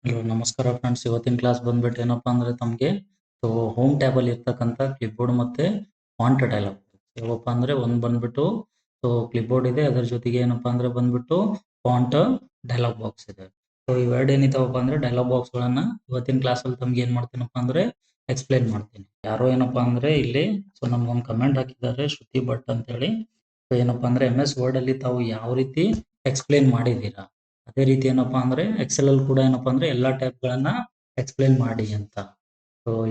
Hello ನಮಸ್ಕಾರ friends, ಇವತ್ತಿನ class ಬಂದ್ಬಿಟ್ಟು ಏನಪ್ಪಾ ಅಂದ್ರೆ ತಮಗೆ ಹೋಮ್ ಟ್ಯಾಬ್ ಅಲ್ಲಿ ಇರ್ತಕ್ಕಂಥ ಕ್ಲಿಪ್ಬೋರ್ಡ್ ಮತ್ತೆ ಫಾಂಟ್ ಡೈಲಾಗ್ ಯಾವಪ್ಪ ಅಂದ್ರೆ ಒಂದು ಬಂದ್ಬಿಟ್ಟು ಕ್ಲಿಪ್ಬೋರ್ಡ್ ಇದೆ, ಅದರ ಜೊತೆಗೆ ಏನಪ್ಪಾ ಅಂದ್ರೆ ಬಂದ್ಬಿಟ್ಟು ಫಾಂಟ್ ಡೈಲಾಗ್ ಬಾಕ್ಸ್ ಇದೆ. ಇವೆರಡು ಏನಿದಾವಪ್ಪ ಅಂದ್ರೆ ಡೈಲಾಗ್ ಬಾಕ್ಸ್ ಗಳನ್ನ ಇವತ್ತಿನ ಕ್ಲಾಸ್ ಅಲ್ಲಿ ತಮ್ಗೆ ಏನ್ ಮಾಡ್ತೀನಪ್ಪ ಅಂದ್ರೆ ಎಕ್ಸ್ಪ್ಲೈನ್ ಮಾಡ್ತೀನಿ. ಯಾರೋ ಏನಪ್ಪಾ ಅಂದ್ರೆ ಇಲ್ಲಿ ನಮ್ಗೊಂದು ಕಮೆಂಟ್ ಹಾಕಿದ್ದಾರೆ, ಶ್ರುತಿ ಭಟ್ ಅಂತ ಹೇಳಿ. ಏನಪ್ಪಾ ಅಂದ್ರೆ MS ವರ್ಡ್ ಅಲ್ಲಿ ತಾವು ಯಾವ ರೀತಿ ಎಕ್ಸ್ಪ್ಲೈನ್ ಮಾಡಿದೀರಾ ಅದೇ ರೀತಿ ಏನಪ್ಪಾ ಅಂದ್ರೆ ಎಕ್ಸೆಲ್ ಅಲ್ಲಿ ಕೂಡ ಏನಪ್ಪಾ ಅಂದ್ರೆ ಎಲ್ಲಾ ಟ್ಯಾಬ್ ಗಳನ್ನ ಎಕ್ಸ್ಪ್ಲೈನ್ ಮಾಡಿ ಅಂತ.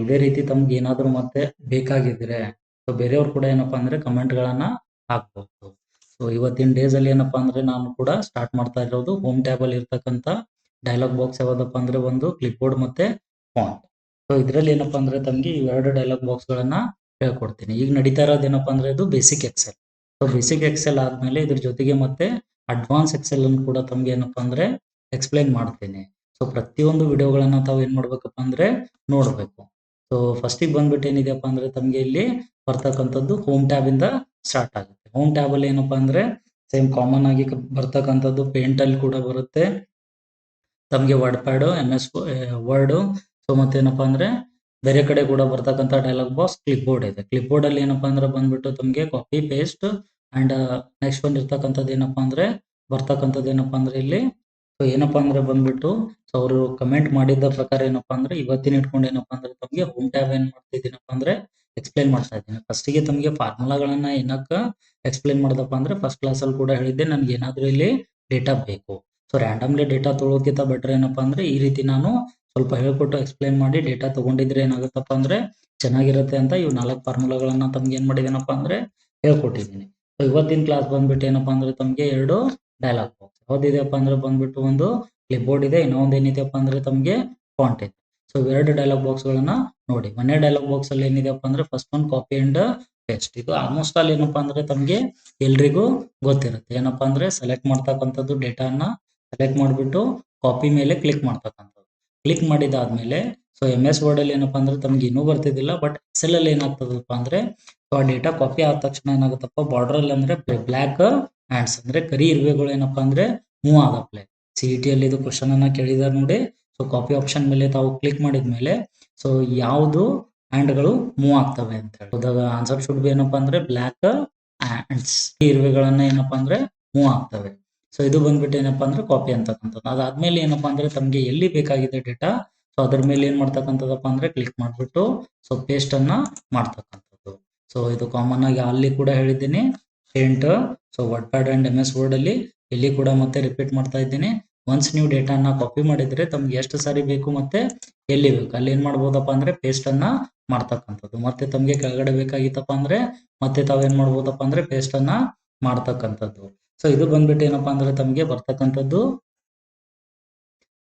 ಇದೇ ರೀತಿ ತಮ್ಗೆ ಏನಾದ್ರು ಮತ್ತೆ ಬೇಕಾಗಿದ್ರೆ ಬೇರೆಯವ್ರು ಕೂಡ ಏನಪ್ಪಾ ಅಂದ್ರೆ ಕಮೆಂಟ್ ಗಳನ್ನ ಹಾಕ್ಬಹುದು. ಇವತ್ತಿನ ಡೇಸ್ ಅಲ್ಲಿ ಏನಪ್ಪಾ ಅಂದ್ರೆ ನಾನು ಕೂಡ ಸ್ಟಾರ್ಟ್ ಮಾಡ್ತಾ ಇರೋದು ಹೋಮ್ ಟ್ಯಾಬ್ ಅಲ್ಲಿ ಇರ್ತಕ್ಕಂಥ ಡೈಲಾಗ್ ಬಾಕ್ಸ್ ಯಾವ್ದಪ್ಪ ಅಂದ್ರೆ ಒಂದು ಕ್ಲಿಪ್ಬೋರ್ಡ್ ಮತ್ತೆ ಫಾಂಟ್. ಇದ್ರಲ್ಲಿ ಏನಪ್ಪಾ ಅಂದ್ರೆ ತಮ್ಗೆ ಇವೆರಡು ಡೈಲಾಗ್ ಬಾಕ್ಸ್ ಗಳನ್ನ ಹೇಳ್ಕೊಡ್ತೀನಿ. ಈಗ ನಡೀತಾ ಇರೋದು ಏನಪ್ಪಾ ಅಂದ್ರೆ ಇದು ಬೇಸಿಕ್ ಎಕ್ಸೆಲ್. ಬೇಸಿಕ್ ಎಕ್ಸೆಲ್ ಆದ್ಮೇಲೆ ಇದ್ರ ಜೊತೆಗೆ ಮತ್ತೆ ಅಡ್ವಾನ್ಸ್ ಎಕ್ಸೆಲ್ ಅನ್ನು ಕೂಡ ತಮ್ಗೆ ಏನಪ್ಪಾ ಅಂದ್ರೆ ಎಕ್ಸ್ಪ್ಲೈನ್ ಮಾಡ್ತೀನಿ. ಪ್ರತಿಯೊಂದು ವಿಡಿಯೋಗಳನ್ನ ತಾವು ಏನ್ ಮಾಡ್ಬೇಕಪ್ಪ ಅಂದ್ರೆ ನೋಡ್ಬೇಕು. ಫಸ್ಟಿಗೆ ಬಂದ್ಬಿಟ್ಟು ಏನಿದೆಯಪ್ಪ ಅಂದ್ರೆ ತಮ್ಗೆ ಇಲ್ಲಿ ಬರ್ತಕ್ಕಂಥದ್ದು ಹೋಮ್ ಟ್ಯಾಬ್ ಇಂದ ಸ್ಟಾರ್ಟ್ ಆಗುತ್ತೆ. ಹೋಮ್ ಟ್ಯಾಬ್ ಅಲ್ಲಿ ಏನಪ್ಪಾ ಅಂದ್ರೆ ಸೇಮ್ ಕಾಮನ್ ಆಗಿ ಬರ್ತಕ್ಕಂಥದ್ದು ಪೇಂಟ್ ಅಲ್ಲಿ ಕೂಡ ಬರುತ್ತೆ ತಮ್ಗೆ, ವರ್ಡ್ ಪ್ಯಾಡ್, MS ವರ್ಡ್. ಮತ್ತೆ ಏನಪ್ಪಾ ಅಂದ್ರೆ ಬೇರೆ ಕಡೆ ಕೂಡ ಬರ್ತಕ್ಕಂಥ ಡೈಲಾಗ್ ಬಾಕ್ಸ್ ಕ್ಲಿಪ್ ಬೋರ್ಡ್ ಇದೆ. ಕ್ಲಿಪ್ ಬೋರ್ಡ್ ಅಲ್ಲಿ ಏನಪ್ಪಾ ಅಂದ್ರೆ ಬಂದ್ಬಿಟ್ಟು ತಮ್ಗೆ ಕಾಪಿ ಪೇಸ್ಟ್ ಅಂಡ್ ನೆಕ್ಸ್ಟ್ ಬಂದಿರ್ತಕ್ಕಂಥದ್ದು ಏನಪ್ಪಾ ಅಂದ್ರೆ ಏನಪ್ಪಾ ಅಂದ್ರೆ ಇಲ್ಲಿ ಏನಪ್ಪಾ ಅಂದ್ರೆ ಬಂದ್ಬಿಟ್ಟು ಅವರು ಕಮೆಂಟ್ ಮಾಡಿದ ಪ್ರಕಾರ ಏನಪ್ಪಾ ಅಂದ್ರೆ ಇವತ್ತಿನ ಇಟ್ಕೊಂಡು ಏನಪ್ಪಾ ಅಂದ್ರೆ ತಮ್ಗೆ ಹೋಮ್ ಟ್ಯಾಬ್ ಏನ್ ಮಾಡ್ತಿದ್ದೀನಪ್ಪ ಅಂದ್ರೆ ಎಕ್ಸ್ಪ್ಲೈನ್ ಮಾಡ್ತಾ ಇದ್ದೀನಿ. ಫಸ್ಟಿಗೆ ತಮ್ಗೆ ಫಾರ್ಮುಲಾಗಳನ್ನ ಏನಕ್ಕ ಎಕ್ಸ್ಪ್ಲೈನ್ ಮಾಡ್ದಪ್ಪ ಅಂದ್ರೆ ಫಸ್ಟ್ ಕ್ಲಾಸ್ ಅಲ್ಲಿ ಕೂಡ ಹೇಳಿದ್ದೆ, ನನ್ಗೆ ಏನಾದ್ರೂ ಇಲ್ಲಿ ಡೇಟಾ ಬೇಕು. ರ್ಯಾಂಡಮ್ಲಿ ಡೇಟಾ ತೊಗೊಳೋಕ್ಕಿಂತ ಬೆಟರ್ ಏನಪ್ಪಾ ಅಂದ್ರೆ ಈ ರೀತಿ ನಾನು ಸ್ವಲ್ಪ ಹೇಳ್ಕೊಟ್ಟು ಎಕ್ಸ್ಪ್ಲೈನ್ ಮಾಡಿ ಡೇಟಾ ತಗೊಂಡಿದ್ರೆ ಏನಾಗುತ್ತಪ್ಪ ಅಂದ್ರೆ ಚೆನ್ನಾಗಿರುತ್ತೆ ಅಂತ ಇವ್ 4 ಫಾರ್ಮುಲಾಗಳನ್ನ ತಮ್ಗೆ ಏನ್ ಮಾಡಿದೇನಪ್ಪ ಅಂದ್ರೆ ಹೇಳ್ಕೊಟ್ಟಿದ್ದೀನಿ. ಇವತ್ತಿನ ಕ್ಲಾಸ್ ಬಂದ್ಬಿಟ್ಟು ಏನಪ್ಪಾ ಅಂದ್ರೆ ತಮ್ಗೆ 2 ಡೈಲಾಗ್ ಬಾಕ್ಸ್ ಯಾವ್ದಿದೆಯಪ್ಪ ಅಂದ್ರೆ ಬಂದ್ಬಿಟ್ಟು ಒಂದು ಕ್ಲಿಪ್ ಬೋರ್ಡ್ ಇದೆ, ಇನ್ನೊಂದು ಏನಿದೆಯಪ್ಪ ಅಂದ್ರೆ ತಮ್ಗೆ ಫಾಂಟ್ ಇದೆ. ಇವೆರಡು ಡೈಲಾಗ್ ಬಾಕ್ಸ್ ಗಳನ್ನ ನೋಡಿ. ಮನೆ ಡೈಲಾಗ್ ಬಾಕ್ಸ್ ಅಲ್ಲಿ ಏನಿದೆಯಪ್ಪ ಅಂದ್ರೆ first one copy and paste. ಇದು ಆಲ್ಮೋಸ್ಟ್ ಅಲ್ಲಿ ಏನಪ್ಪಾ ಅಂದ್ರೆ ತಮ್ಗೆ ಎಲ್ರಿಗೂ ಗೊತ್ತಿರುತ್ತೆ. ಏನಪ್ಪಾ ಅಂದ್ರೆ ಸೆಲೆಕ್ಟ್ ಮಾಡ್ತಕ್ಕಂಥದ್ದು ಡೇಟಾನ ಸೆಲೆಕ್ಟ್ ಮಾಡಿಬಿಟ್ಟು ಕಾಪಿ ಮೇಲೆ ಕ್ಲಿಕ್ ಮಾಡ್ತಕ್ಕಂಥದ್ದು. ಕ್ಲಿಕ್ ಮಾಡಿದಾದ್ಮೇಲೆ MS ವರ್ಡ್ ಅಲ್ಲಿ ಏನಪ್ಪಾ ಅಂದ್ರೆ ತಮ್ಗೆ ಇನ್ನೂ ಬರ್ತಿದ್ದಿಲ್ಲ, ಬಟ್ ಎಕ್ಸೆಲ್ ಅಲ್ಲಿ ಏನಾಗ್ತದಪ್ಪ ಅಂದ್ರೆ ಆ ಡೇಟಾ ಕಾಪಿ ಆದ ತಕ್ಷಣ ಏನಾಗುತ್ತಪ್ಪ ಬಾರ್ಡರ್ ಅಲ್ಲಿ ಅಂದ್ರೆ ಬ್ಲಾಕ್ ಹ್ಯಾಂಡ್ಸ್ ಅಂದ್ರೆ ಕರಿ ಇರುವೆಗಳು ಏನಪ್ಪಾ ಅಂದ್ರೆ ಮೂವ್ ಆಗಪ್ಲೆ. CET ಅಲ್ಲಿ ಇದು ಕ್ವಶನ್ ಅನ್ನ ಕೇಳಿದಾರೆ ನೋಡಿ. ಕಾಪಿ ಆಪ್ಷನ್ ಮೇಲೆ ತಾವು ಕ್ಲಿಕ್ ಮಾಡಿದ್ಮೇಲೆ ಯಾವುದು ಹ್ಯಾಂಡ್ ಗಳು ಮೂವ್ ಆಗ್ತವೆ ಅಂತ ಹೇಳಿ ಆನ್ಸರ್ ಶುಡ್ ಬಿ ಏನಪ್ಪಾ ಅಂದ್ರೆ ಬ್ಲಾಕ್ ಹ್ಯಾಂಡ್ಸ್, ಇರುವೆಗಳನ್ನ ಏನಪ್ಪಾ ಅಂದ್ರೆ ಮೂವ್ ಆಗ್ತವೆ. ಇದು ಬಂದ್ಬಿಟ್ಟು ಏನಪ್ಪಾ ಅಂದ್ರೆ ಕಾಪಿ ಅಂತಕ್ಕಂಥದ್ದು. ಅದಾದ್ಮೇಲೆ ಏನಪ್ಪಾ ಅಂದ್ರೆ ತಮ್ಗೆ ಎಲ್ಲಿ ಬೇಕಾಗಿದೆ ಡೇಟಾ ಅದ್ರ ಮೇಲೆ ಏನ್ ಮಾಡ್ತಕ್ಕಂಥದ್ದಪ್ಪ ಅಂದ್ರೆ ಕ್ಲಿಕ್ ಮಾಡ್ಬಿಟ್ಟು ಪೇಸ್ಟ್ ಅನ್ನ ಮಾಡ್ತಕ್ಕಂಥದ್ದು. ಇದು ಕಾಮನ್ ಆಗಿ ಅಲ್ಲಿ ಕೂಡ ಹೇಳಿದ್ದೀನಿ paint. Word pad and MS word ಅಲ್ಲಿ ಇಲ್ಲಿ ಕೂಡ ಮತ್ತೆ ರಿಪೀಟ್ ಮಾಡ್ತಾ ಇದ್ದೀನಿ. ಒನ್ಸ್ ನೀವು ಡೇಟಾನ ಕಾಪಿ ಮಾಡಿದ್ರೆ ತಮ್ಗೆ ಎಷ್ಟು ಸಾರಿ ಬೇಕು ಮತ್ತೆ ಎಲ್ಲಿ ಬೇಕು ಅಲ್ಲಿ ಏನ್ ಮಾಡ್ಬೋದಪ್ಪ ಅಂದ್ರೆ ಪೇಸ್ಟ್ ಅನ್ನ ಮಾಡ್ತಕ್ಕಂಥದ್ದು. ಮತ್ತೆ ತಮ್ಗೆ ಕೆಳಗಡೆ ಬೇಕಾಗಿತ್ತಪ್ಪ ಅಂದ್ರೆ ಮತ್ತೆ ತಾವೇನ್ ಮಾಡ್ಬೋದಪ್ಪ ಅಂದ್ರೆ ಪೇಸ್ಟ್ ಅನ್ನ ಮಾಡ್ತಕ್ಕಂಥದ್ದು. ಇದು ಬಂದ್ಬಿಟ್ಟು ಏನಪ್ಪಾ ಅಂದ್ರೆ ತಮ್ಗೆ ಬರ್ತಕ್ಕಂಥದ್ದು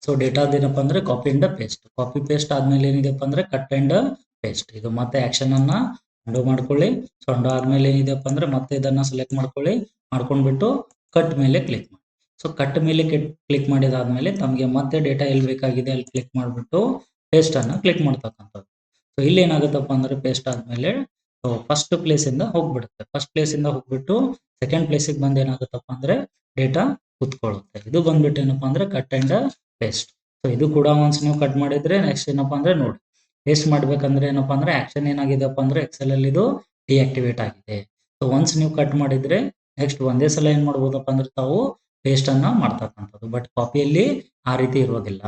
ಡೇಟಾದ ಏನಪ್ಪಾ ಅಂದ್ರೆ copy and paste. Copy paste ಆದ್ಮೇಲೆ ಏನಿದೆಪ್ಪ ಅಂದ್ರೆ ಕಟ್ ಅಂಡ್ ಪೇಸ್ಟ್. ಇದು ಮತ್ತೆ ಆಕ್ಷನ್ ಅನ್ನ ಅಂಡು ಮಾಡ್ಕೊಳ್ಳಿ. ಅಂಡು ಆದ್ಮೇಲೆ ಏನಿದೆಪ್ಪ ಅಂದ್ರೆ ಮತ್ತೆ ಇದನ್ನ ಸೆಲೆಕ್ಟ್ ಮಾಡ್ಕೊಳ್ಳಿ, ಮಾಡ್ಕೊಂಡ್ಬಿಟ್ಟು ಕಟ್ ಮೇಲೆ ಕ್ಲಿಕ್ ಮಾಡಿ. ಕಟ್ ಮೇಲೆ ಕ್ಲಿಕ್ ಮಾಡಿದಾದ್ಮೇಲೆ ತಮ್ಗೆ ಮತ್ತೆ ಡೇಟಾ ಎಲ್ಲಿ ಬೇಕಾಗಿದೆ ಅಲ್ಲಿ ಕ್ಲಿಕ್ ಮಾಡ್ಬಿಟ್ಟು ಪೇಸ್ಟ್ ಅನ್ನ ಕ್ಲಿಕ್ ಮಾಡ್ತಕ್ಕಂಥದ್ದು. ಇಲ್ಲಿ ಏನಾಗುತ್ತಪ್ಪ ಅಂದ್ರೆ ಪೇಸ್ಟ್ ಆದ್ಮೇಲೆ ಫಸ್ಟ್ ಪ್ಲೇಸ್ ಇಂದ ಹೋಗ್ಬಿಡುತ್ತೆ. ಫಸ್ಟ್ ಪ್ಲೇಸ್ ಇಂದ ಹೋಗ್ಬಿಟ್ಟು ಸೆಕೆಂಡ್ ಪ್ಲೇಸಿಗೆ ಬಂದು ಏನಾಗುತ್ತಪ್ಪ ಅಂದ್ರೆ ಡೇಟಾ ಕುತ್ಕೊಳ್ಳುತ್ತೆ. ಇದು ಬಂದ್ಬಿಟ್ಟು ಏನಪ್ಪಾ ಅಂದ್ರೆ ಕಟ್ ಅಂಡ್ ಪೇಸ್ಟ್. ಇದು ಕೂಡ ಒನ್ಸ್ ನೀವು ಕಟ್ ಮಾಡಿದ್ರೆ ನೆಕ್ಸ್ಟ್ ಏನಪ್ಪಾ ಅಂದ್ರೆ ನೋಡಿ ಪೇಸ್ಟ್ ಮಾಡ್ಬೇಕಂದ್ರೆ ಏನಪ್ಪಾ ಅಂದ್ರೆ ಆಕ್ಷನ್ ಏನಾಗಿದೆಪ್ಪ ಅಂದ್ರೆ ಎಕ್ಸೆಲ್ ಅಲ್ಲಿ ಇದು ಡಿಆಕ್ಟಿವೇಟ್ ಆಗಿದೆ. ಒನ್ಸ್ ನೀವು ಕಟ್ ಮಾಡಿದ್ರೆ ನೆಕ್ಸ್ಟ್ ಒಂದೇ ಸಲ ಏನ್ ಮಾಡ್ಬೋದಪ್ಪ ಅಂದ್ರೆ ತಾವು ಪೇಸ್ಟ್ ಅನ್ನ ಮಾಡ್ತಕ್ಕಂಥದ್ದು. ಬಟ್ ಕಾಪಿಯಲ್ಲಿ ಆ ರೀತಿ ಇರೋದಿಲ್ಲ.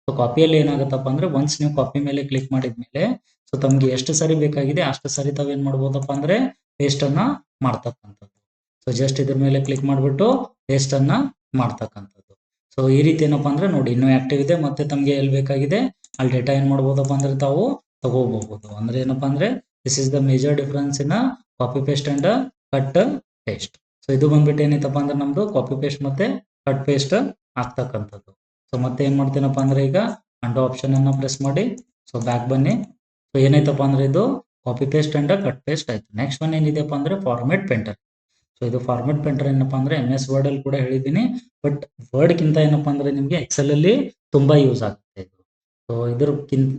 ಕಾಪಿಯಲ್ಲಿ ಏನಾಗುತ್ತಪ್ಪ ಅಂದ್ರೆ ಒನ್ಸ್ ನೀವು ಕಾಪಿ ಮೇಲೆ ಕ್ಲಿಕ್ ಮಾಡಿದ್ಮೇಲೆ ತಮ್ಗೆ ಎಷ್ಟು ಸರಿ ಬೇಕಾಗಿದೆ ಅಷ್ಟು ಸರಿ ತಾವ್ ಏನ್ ಮಾಡ್ಬೋದಪ್ಪ ಅಂದ್ರೆ ಪೇಸ್ಟ್ ಅನ್ನ ಮಾಡ್ತಕ್ಕಂಥದ್ದು. ಜಸ್ಟ್ ಇದ್ರ ಮೇಲೆ ಕ್ಲಿಕ್ ಮಾಡ್ಬಿಟ್ಟು ಪೇಸ್ಟ್ ಅನ್ನ ಮಾಡ್ತಕ್ಕಂಥದ್ದು. ಈ ರೀತಿ ಏನಪ್ಪಾ ಅಂದ್ರೆ ನೋಡಿ ಇನ್ನೂ ಆಕ್ಟಿವ್ ಇದೆ. ಮತ್ತೆ ತಮ್ಗೆ ಎಲ್ಲಿ ಬೇಕಾಗಿದೆ ಅಲ್ಲಿ ಡೇಟಾ ಏನ್ ಮಾಡ್ಬೋದಪ್ಪ ಅಂದ್ರೆ ತಾವು ತಗೋಬಹುದು. ಅಂದ್ರೆ ಏನಪ್ಪಾ ಅಂದ್ರೆ this is the major difference in copy paste and cut paste. ಇದು ಬಂದ್ಬಿಟ್ಟು ಏನೈತಪ್ಪ ಅಂದ್ರೆ ನಮ್ದು ಕಾಪಿ ಪೇಸ್ಟ್ ಮತ್ತೆ ಕಟ್ ಪೇಸ್ಟ್ ಆಗ್ತಕ್ಕಂಥದ್ದು. ಮತ್ತೆ ಏನ್ ಮಾಡ್ತೀನಪ್ಪ ಅಂದ್ರೆ ಈಗ ಅಂಡು ಆಪ್ಷನ್ ಅನ್ನ ಪ್ರೆಸ್ ಮಾಡಿ ಬ್ಯಾಕ್ ಬನ್ನಿ. ಏನೈತಪ್ಪ ಅಂದ್ರೆ ಇದು copy paste and cut paste ಆಯ್ತು. ನೆಕ್ಸ್ಟ್ ಒನ್ ಏನಿದೆಪ್ಪ ಅಂದ್ರೆ ಫಾರ್ಮೆಟ್ ಪೇಂಟರ್. ಇದು ಫಾರ್ಮೆಟ್ ಪೇಂಟರ್ ಏನಪ್ಪಾ ಅಂದ್ರೆ MS ವರ್ಡ್ ಅಲ್ಲಿ ಕೂಡ ಹೇಳಿದ್ದೀನಿ, ಬಟ್ ವರ್ಡ್ ಕಿಂತ ಏನಪ್ಪಾ ಅಂದ್ರೆ ನಿಮ್ಗೆ ಎಕ್ಸೆಲ್ ಅಲ್ಲಿ ತುಂಬಾ ಯೂಸ್ ಆಗುತ್ತೆ. ಇದಕ್ಕಿಂತ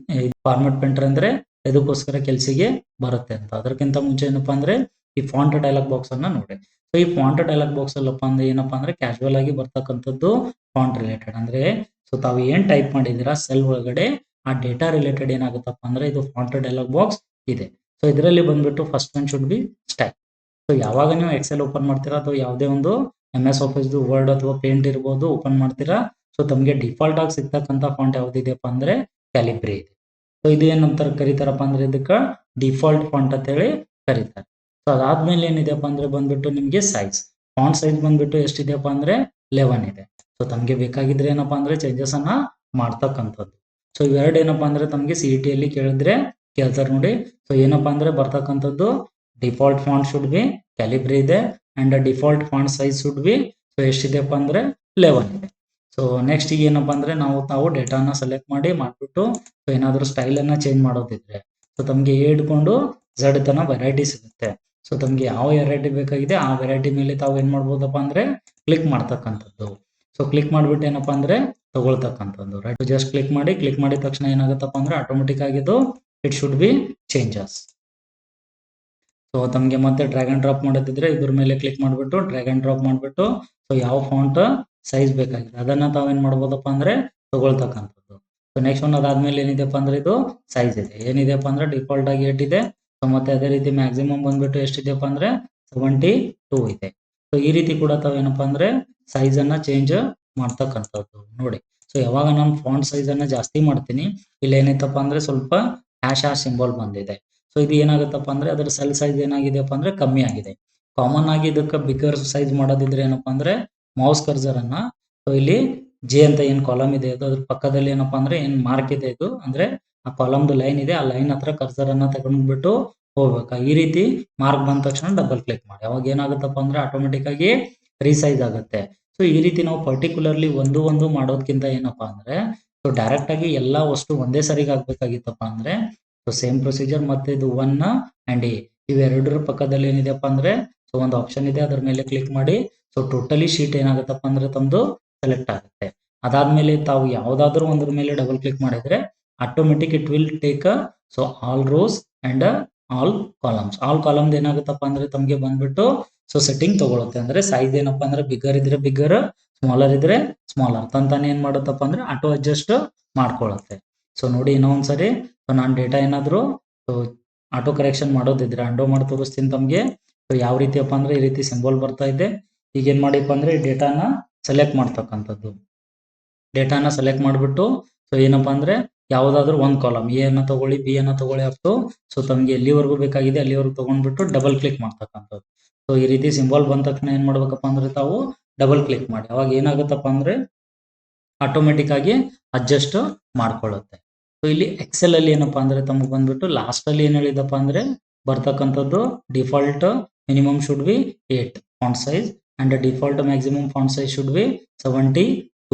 ಫಾರ್ಮೆಟ್ ಪೇಂಟರ್ ಅಂದ್ರೆ ಇದಕ್ಕೋಸ್ಕರ ಕೆಲ್ಸಿಗೆ ಬರುತ್ತೆ ಅಂತ. ಅದಕ್ಕಿಂತ ಮುಂಚೆ ಏನಪ್ಪಾ ಅಂದ್ರೆ ಈ ಫಾಂಟ್ ಡೈಲಾಗ್ ಬಾಕ್ಸ್ ಅನ್ನ ನೋಡಿ. ಸೊ ಈ ಫಾಂಟ್ ಡೈಲಾಗ್ ಬಾಕ್ಸ್ ಅಲ್ಲಪ್ಪ ಅಂದ್ರೆ ಏನಪ್ಪಾ ಅಂದ್ರೆ ಕ್ಯಾಶುವಲ್ ಆಗಿ ಬರ್ತಕ್ಕಂಥದ್ದು ಫಾಂಟ್ ರಿಲೇಟೆಡ್ ಅಂದ್ರೆ ಸೊ ತಾವು ಏನ್ ಟೈಪ್ ಮಾಡಿದೀರಾ ಸೆಲ್ ಒಳಗಡೆ ಆ ಡೇಟಾ ರಿಲೇಟೆಡ್ ಏನಾಗುತ್ತಪ್ಪ ಅಂದ್ರೆ ಇದು ಫಾಂಟ್ ಡೈಲಾಗ್ ಬಾಕ್ಸ್ ಇದೆ. ಸೊ ಇದರಲ್ಲಿ ಬಂದ್ಬಿಟ್ಟು first one should be style. So ಯಾವಾಗ ನೀವು ಎಕ್ಸೆಲ್ ಓಪನ್ ಮಾಡ್ತೀರಾ ಅಥವಾ ಯಾವುದೇ ಒಂದು MS ಆಫೀಸ್ ವರ್ಡ್ ಅಥವಾ ಪೇಂಟ್ ಇರ್ಬೋದು ಓಪನ್ ಮಾಡ್ತೀರಾ, ಸೊ ತಮಗೆ ಡಿಫಾಲ್ಟ್ ಆಗಿ ಸಿಗ್ತಕ್ಕಂಥ ಫಾಂಟ್ ಯಾವ್ದಿದೆಯಪ್ಪ ಅಂದ್ರೆ ಕ್ಯಾಲಿಬ್ರಿ ಇದೆ. ಸೊ ಇದು ಏನಂತ ಕರೀತಾರಪ್ಪ ಅಂದ್ರೆ ಇದಕ್ಕ ಡಿಫಾಲ್ಟ್ ಫಾಂಟ್ ಅಂತ ಹೇಳಿ ಕರೀತಾರೆ. ಸೊ ಅದಾದ್ಮೇಲೆ ಏನಿದೆಯಪ್ಪ ಅಂದ್ರೆ ಬಂದ್ಬಿಟ್ಟು ನಿಮ್ಗೆ ಸೈಜ್, ಫಾಂಟ್ ಸೈಜ್ ಬಂದ್ಬಿಟ್ಟು ಎಷ್ಟಿದೆಯಪ್ಪ ಅಂದ್ರೆ 11 ಇದೆ. ಸೊ ತಮ್ಗೆ ಬೇಕಾಗಿದ್ರೆ ಏನಪ್ಪಾ ಅಂದ್ರೆ ಚೇಂಜಸ್ ಅನ್ನ ಮಾಡ್ತಕ್ಕಂಥದ್ದು. ಸೊ ಇವೆರಡು ಏನಪ್ಪಾ ಅಂದ್ರೆ ತಮ್ಗೆ CET ಅಲ್ಲಿ ಕೇಳಿದ್ರೆ ಕೇಳ್ತಾರೆ ನೋಡಿ. ಸೊ ಏನಪ್ಪಾ ಅಂದ್ರೆ ಬರ್ತಕ್ಕಂಥದ್ದು default font should be Calibri ಇದೆ and default font size should be so ಎಷ್ಟಿದೆಯಪ್ಪ ಅಂದ್ರೆ 11 ಇದೆ. ಸೊ ನೆಕ್ಸ್ಟ್ ಈಗ ಏನಪ್ಪಾ ಅಂದ್ರೆ ತಾವು ಡೇಟಾನ ಸೆಲೆಕ್ಟ್ ಮಾಡ್ಬಿಟ್ಟು ಸೊ ಏನಾದ್ರು ಸ್ಟೈಲ್ ಅನ್ನ ಚೇಂಜ್ ಮಾಡೋದಿದ್ರೆ ಸೊ ತಮ್ಗೆ A ಹಿಡ್ಕೊಂಡು Z ತನ ವೆರೈಟಿ ಸಿಗುತ್ತೆ. ಸೊ ತಮ್ಗೆ ಯಾವ ವೆರೈಟಿ ಬೇಕಾಗಿದೆ ಆ ವೆರೈಟಿ ಮೇಲೆ ತಾವು ಏನ್ ಮಾಡ್ಬೋದಪ್ಪ ಅಂದ್ರೆ ಕ್ಲಿಕ್ ಮಾಡ್ತಕ್ಕಂಥದ್ದು. ಸೊ ಕ್ಲಿಕ್ ಮಾಡ್ಬಿಟ್ಟು ಏನಪ್ಪಾ ಅಂದ್ರೆ ತಗೊಳ್ತಕ್ಕಂಥದ್ದು ರೈಟ್. ಜಸ್ಟ್ ಕ್ಲಿಕ್ ಮಾಡಿದ ತಕ್ಷಣ ಏನಾಗುತ್ತಪ್ಪ ಅಂದ್ರೆ ಆಟೋಮೆಟಿಕ್ ಆಗಿದ್ದು it should B changes. So ತಮಗೆ ಮತ್ತೆ ಡ್ರ್ಯಾಗ್ ಅಂಡ್ ಡ್ರಾಪ್ ಮಾಡೋದಿದ್ರೆ ಇದ್ರ ಮೇಲೆ ಕ್ಲಿಕ್ ಮಾಡ್ಬಿಟ್ಟು ಡ್ರ್ಯಾಗ್ ಅಂಡ್ ಡ್ರಾಪ್ ಮಾಡ್ಬಿಟ್ಟು ಸೊ ಯಾವ ಫಾಂಟ್ ಸೈಜ್ ಬೇಕಾಗಿದೆ ಅದನ್ನ ತಾವೇನ್ ಮಾಡ್ಬೋದಪ್ಪ ಅಂದ್ರೆ ತಗೊಳ್ತಕ್ಕಂಥದ್ದು. ಸೊ ನೆಕ್ಸ್ಟ್ ಒನ್ ಅದಾದ್ಮೇಲೆ ಏನಿದೆಪ್ಪ ಅಂದ್ರೆ ಇದು ಸೈಜ್ ಇದೆ. ಏನಿದೆಪ್ಪ ಅಂದ್ರೆ ಡಿಫಾಲ್ಟ್ ಆಗಿ 8 ಇದೆ. ಸೊ ಮತ್ತೆ ಅದೇ ರೀತಿ ಮ್ಯಾಕ್ಸಿಮಮ್ ಬಂದ್ಬಿಟ್ಟು ಎಷ್ಟಿದೆಯಪ್ಪ ಅಂದ್ರೆ 72 ಇದೆ. ಸೊ ಈ ರೀತಿ ಕೂಡ ತಾವೇನಪ್ಪ ಅಂದ್ರೆ ಸೈಜ್ ಅನ್ನ ಚೇಂಜ್ ಮಾಡ್ತಕ್ಕಂಥದ್ದು ನೋಡಿ. ಸೊ ಯಾವಾಗ ನಾನು ಫಾಂಟ್ ಸೈಜ್ ಅನ್ನ ಜಾಸ್ತಿ ಮಾಡ್ತೀನಿ ಇಲ್ಲಿ ಏನೈತಪ್ಪ ಅಂದ್ರೆ ಸ್ವಲ್ಪ ಹ್ಯಾಶ್ ಸಿಂಬಲ್ ಬಂದಿದೆ. ಸೊ ಇದು ಏನಾಗುತ್ತಪ್ಪ ಅಂದ್ರೆ ಅದರ ಸೆಲ್ ಸೈಜ್ ಏನಾಗಿದೆಯಪ್ಪ ಅಂದ್ರೆ ಕಮ್ಮಿ ಆಗಿದೆ. ಕಾಮನ್ ಆಗಿ ಇದಕ್ಕೆ ಬಿಗರ್ ಸೈಜ್ ಮಾಡೋದಿದ್ರೆ ಏನಪ್ಪಾ ಅಂದ್ರೆ ಮೌಸ್ ಕರ್ಸರ್ ಅನ್ನ ಸೊ ಇಲ್ಲಿ ಜೆ ಅಂತ ಏನ್ ಕಾಲಮ್ ಇದೆ ಅದು ಅದ್ರ ಪಕ್ಕದಲ್ಲಿ ಏನಪ್ಪಾ ಅಂದ್ರೆ ಏನ್ ಮಾರ್ಕ್ ಇದೆ ಇದು ಅಂದ್ರೆ ಆ ಕಾಲಮ್ದು ಲೈನ್ ಇದೆ ಆ ಲೈನ್ ಹತ್ರ ಕರ್ಸರ್ ಅನ್ನ ತಗೊಂಡ್ಬಿಟ್ಟು ಹೋಗ್ಬೇಕಾ. ಈ ರೀತಿ ಮಾರ್ಕ್ ಬಂದ ತಕ್ಷಣ ಡಬಲ್ ಕ್ಲಿಕ್ ಮಾಡಿ ಅವಾಗ ಏನಾಗುತ್ತಪ್ಪ ಅಂದ್ರೆ ಆಟೋಮೆಟಿಕ್ ಆಗಿ ರೀಸೈಜ್ ಆಗುತ್ತೆ. ಸೊ ಈ ರೀತಿ ನಾವು ಪರ್ಟಿಕ್ಯುಲರ್ಲಿ ಒಂದು ಮಾಡೋದಕ್ಕಿಂತ ಏನಪ್ಪಾ ಅಂದ್ರೆ ಸೊ ಡೈರೆಕ್ಟ್ ಆಗಿ ಎಲ್ಲಾ ವಸ್ತು ಒಂದೇ ಸರಿಗೆ ಆಗ್ಬೇಕಾಗಿತ್ತಪ್ಪ ಅಂದ್ರೆ ಸೊ ಸೇಮ್ ಪ್ರೊಸೀಜರ್ ಮತ್ತೆ ಇದು 1 ಅಂಡ್ A ಇವೆರಡರ ಪಕ್ಕದಲ್ಲಿ ಏನಿದೆಪ್ಪ ಅಂದ್ರೆ ಸೊ ಒಂದು ಆಪ್ಷನ್ ಇದೆ ಅದ್ರ ಮೇಲೆ ಕ್ಲಿಕ್ ಮಾಡಿ ಸೊ ಟೋಟಲಿ ಶೀಟ್ ಏನಾಗುತ್ತಪ್ಪ ಅಂದ್ರೆ ತಮ್ದು ಸೆಲೆಕ್ಟ್ ಆಗುತ್ತೆ. ಅದಾದ್ಮೇಲೆ ತಾವು ಯಾವ್ದಾದ್ರು ಒಂದ್ರ ಮೇಲೆ ಡಬಲ್ ಕ್ಲಿಕ್ ಮಾಡಿದ್ರೆ automatic it will take so all rows and all columns. All columns ಏನಾಗುತ್ತಪ್ಪ ಅಂದ್ರೆ ತಮ್ಗೆ ಬಂದ್ಬಿಟ್ಟು ಸೊ ಸೆಟ್ಟಿಂಗ್ ತಗೊಳುತ್ತೆ. ಅಂದ್ರೆ ಸೈಜ್ ಏನಪ್ಪಾ ಅಂದ್ರೆ ಬಿಗರ್ ಇದ್ರೆ ಬಿಗರ್, ಸ್ಮಾಲರ್ ಇದ್ರೆ ಸ್ಮಾಲರ್ ತಂತಾನೆ ಏನ್ ಮಾಡುತ್ತಪ್ಪ ಅಂದ್ರೆ ಆಟೋ ಅಡ್ಜಸ್ಟ್ ಮಾಡ್ಕೊಳ್ಳುತ್ತೆ. ಸೊ ನೋಡಿ ಇನ್ನೊಂದ್ಸರಿ ನಾನು ಡೇಟಾ ಏನಾದ್ರು ಆಟೋ ಕರೆಕ್ಷನ್ ಮಾಡೋದಿದ್ರೆ ಅಂಡೋ ಮಾಡಿ ತೋರಿಸ್ತೀನಿ ತಮ್ಗೆ. ಸೊ ಯಾವ ರೀತಿಯಪ್ಪ ಅಂದ್ರೆ ಈ ರೀತಿ ಸಿಂಬಲ್ ಬರ್ತಾ ಇದೆ. ಈಗ ಏನ್ ಮಾಡಿಪ್ಪ ಅಂದ್ರೆ ಡೇಟಾನ ಸೆಲೆಕ್ಟ್ ಮಾಡ್ತಕ್ಕಂಥದ್ದು. ಡೇಟಾನ ಸೆಲೆಕ್ಟ್ ಮಾಡ್ಬಿಟ್ಟು ಸೊ ಏನಪ್ಪಾ ಅಂದ್ರೆ ಯಾವ್ದಾದ್ರು ಒಂದ್ ಕಾಲಮ್ A ಅನ್ನ ತಗೊಳ್ಳಿ B ಅನ್ನ ತಗೊಳ್ಳಿ ಅಪ್ಟು ಸೊ ತಮ್ಗೆ ಎಲ್ಲಿವರೆಗೂ ಬೇಕಾಗಿದೆ ಅಲ್ಲಿವರೆಗೂ ತಗೊಂಡ್ಬಿಟ್ಟು ಡಬಲ್ ಕ್ಲಿಕ್ ಮಾಡ್ತಕ್ಕಂಥದ್ದು. ಸೊ ಈ ರೀತಿ ಸಿಂಬಲ್ ಬಂದ ತಕ್ಷಣ ಏನ್ ಮಾಡ್ಬೇಕಪ್ಪ ಅಂದ್ರೆ ತಾವು ಡಬಲ್ ಕ್ಲಿಕ್ ಮಾಡಿ ಅವಾಗ ಏನಾಗುತ್ತಪ್ಪ ಅಂದ್ರೆ ಆಟೋಮೆಟಿಕ್ ಆಗಿ ಅಡ್ಜಸ್ಟ್ ಮಾಡ್ಕೊಳ್ಳುತ್ತೆ. ಸೊ ಇಲ್ಲಿ ಎಕ್ಸೆಲ್ ಅಲ್ಲಿ ಏನಪ್ಪಾ ಅಂದ್ರೆ ತಮಗೆ ಬಂದ್ಬಿಟ್ಟು ಲಾಸ್ಟ್ ಅಲ್ಲಿ ಏನ್ ಹೇಳಿದಪ್ಪ ಅಂದ್ರೆ ಬರ್ತಕ್ಕಂಥದ್ದು default minimum should B 8 font size and default maximum font size should B 72.